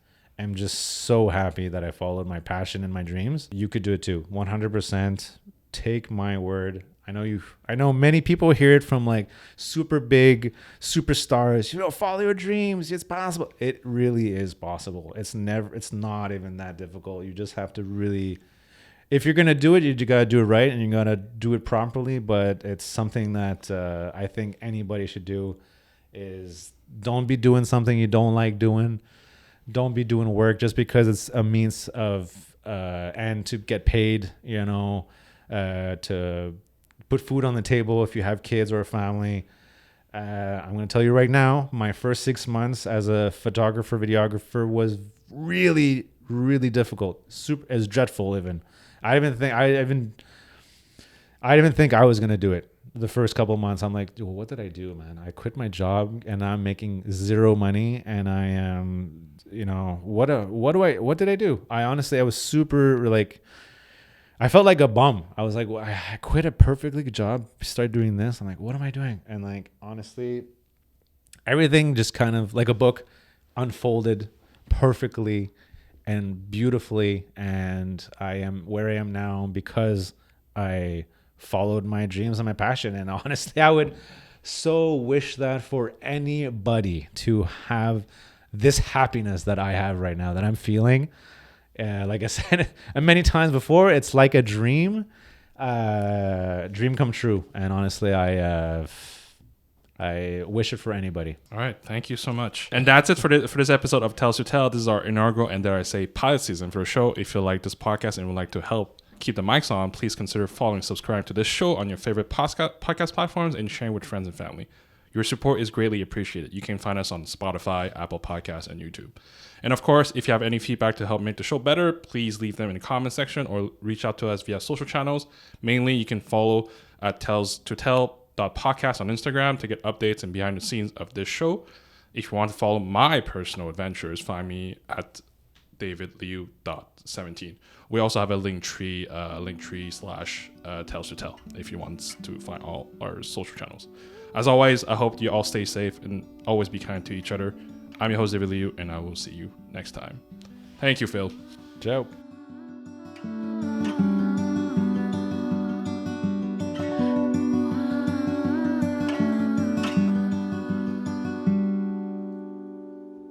Speaker 1: so happy that I followed my passion and my dreams. You could do it too, 100%. Take my word. I know many people hear it from like super big superstars, follow your dreams. It's possible. It really is possible. It's not even that difficult. You just have to really, if you're going to do it, you got to do it right and you got to do it properly. But it's something that I think anybody should do is don't be doing something you don't like doing. Don't be doing work just because it's a means of, and to get paid, to put food on the table if you have kids or a family. I'm going to tell you right now, my first 6 months as a photographer, videographer was really, really difficult. As dreadful even. I didn't even think I was gonna do it. The first couple of months, I'm like, well, what did I do, man? I quit my job and I'm making zero money, and I am, what did I do? I was super like, I felt like a bum. I was like, well, I quit a perfectly good job, started doing this. I'm like, what am I doing? And like, honestly, everything just kind of like a book unfolded perfectly and beautifully, and I am where I am now because I followed my dreams and my passion. And honestly, I would so wish that for anybody to have this happiness that I have right now, that I'm feeling. Like I said many times before, it's like a dream come true. And honestly, I wish it for anybody.
Speaker 2: All right. Thank you so much. And that's it for this episode of Tells to Tell. This is our inaugural and, dare I say, pilot season for the show. If you like this podcast and would like to help keep the mics on, please consider following and subscribing to this show on your favorite podcast platforms and sharing with friends and family. Your support is greatly appreciated. You can find us on Spotify, Apple Podcasts, and YouTube. And of course, if you have any feedback to help make the show better, please leave them in the comment section or reach out to us via social channels. Mainly, you can follow at tells2tell.podcast on Instagram to get updates and behind the scenes of this show. If you want to follow my personal adventures, find me at davidliu.17. We also have a Linktree /tells2tell if you want to find all our social channels. As always, I hope you all stay safe and always be kind to each other. I'm your host, David Liu, and I will see you next time. Thank you, Phil.
Speaker 1: Ciao.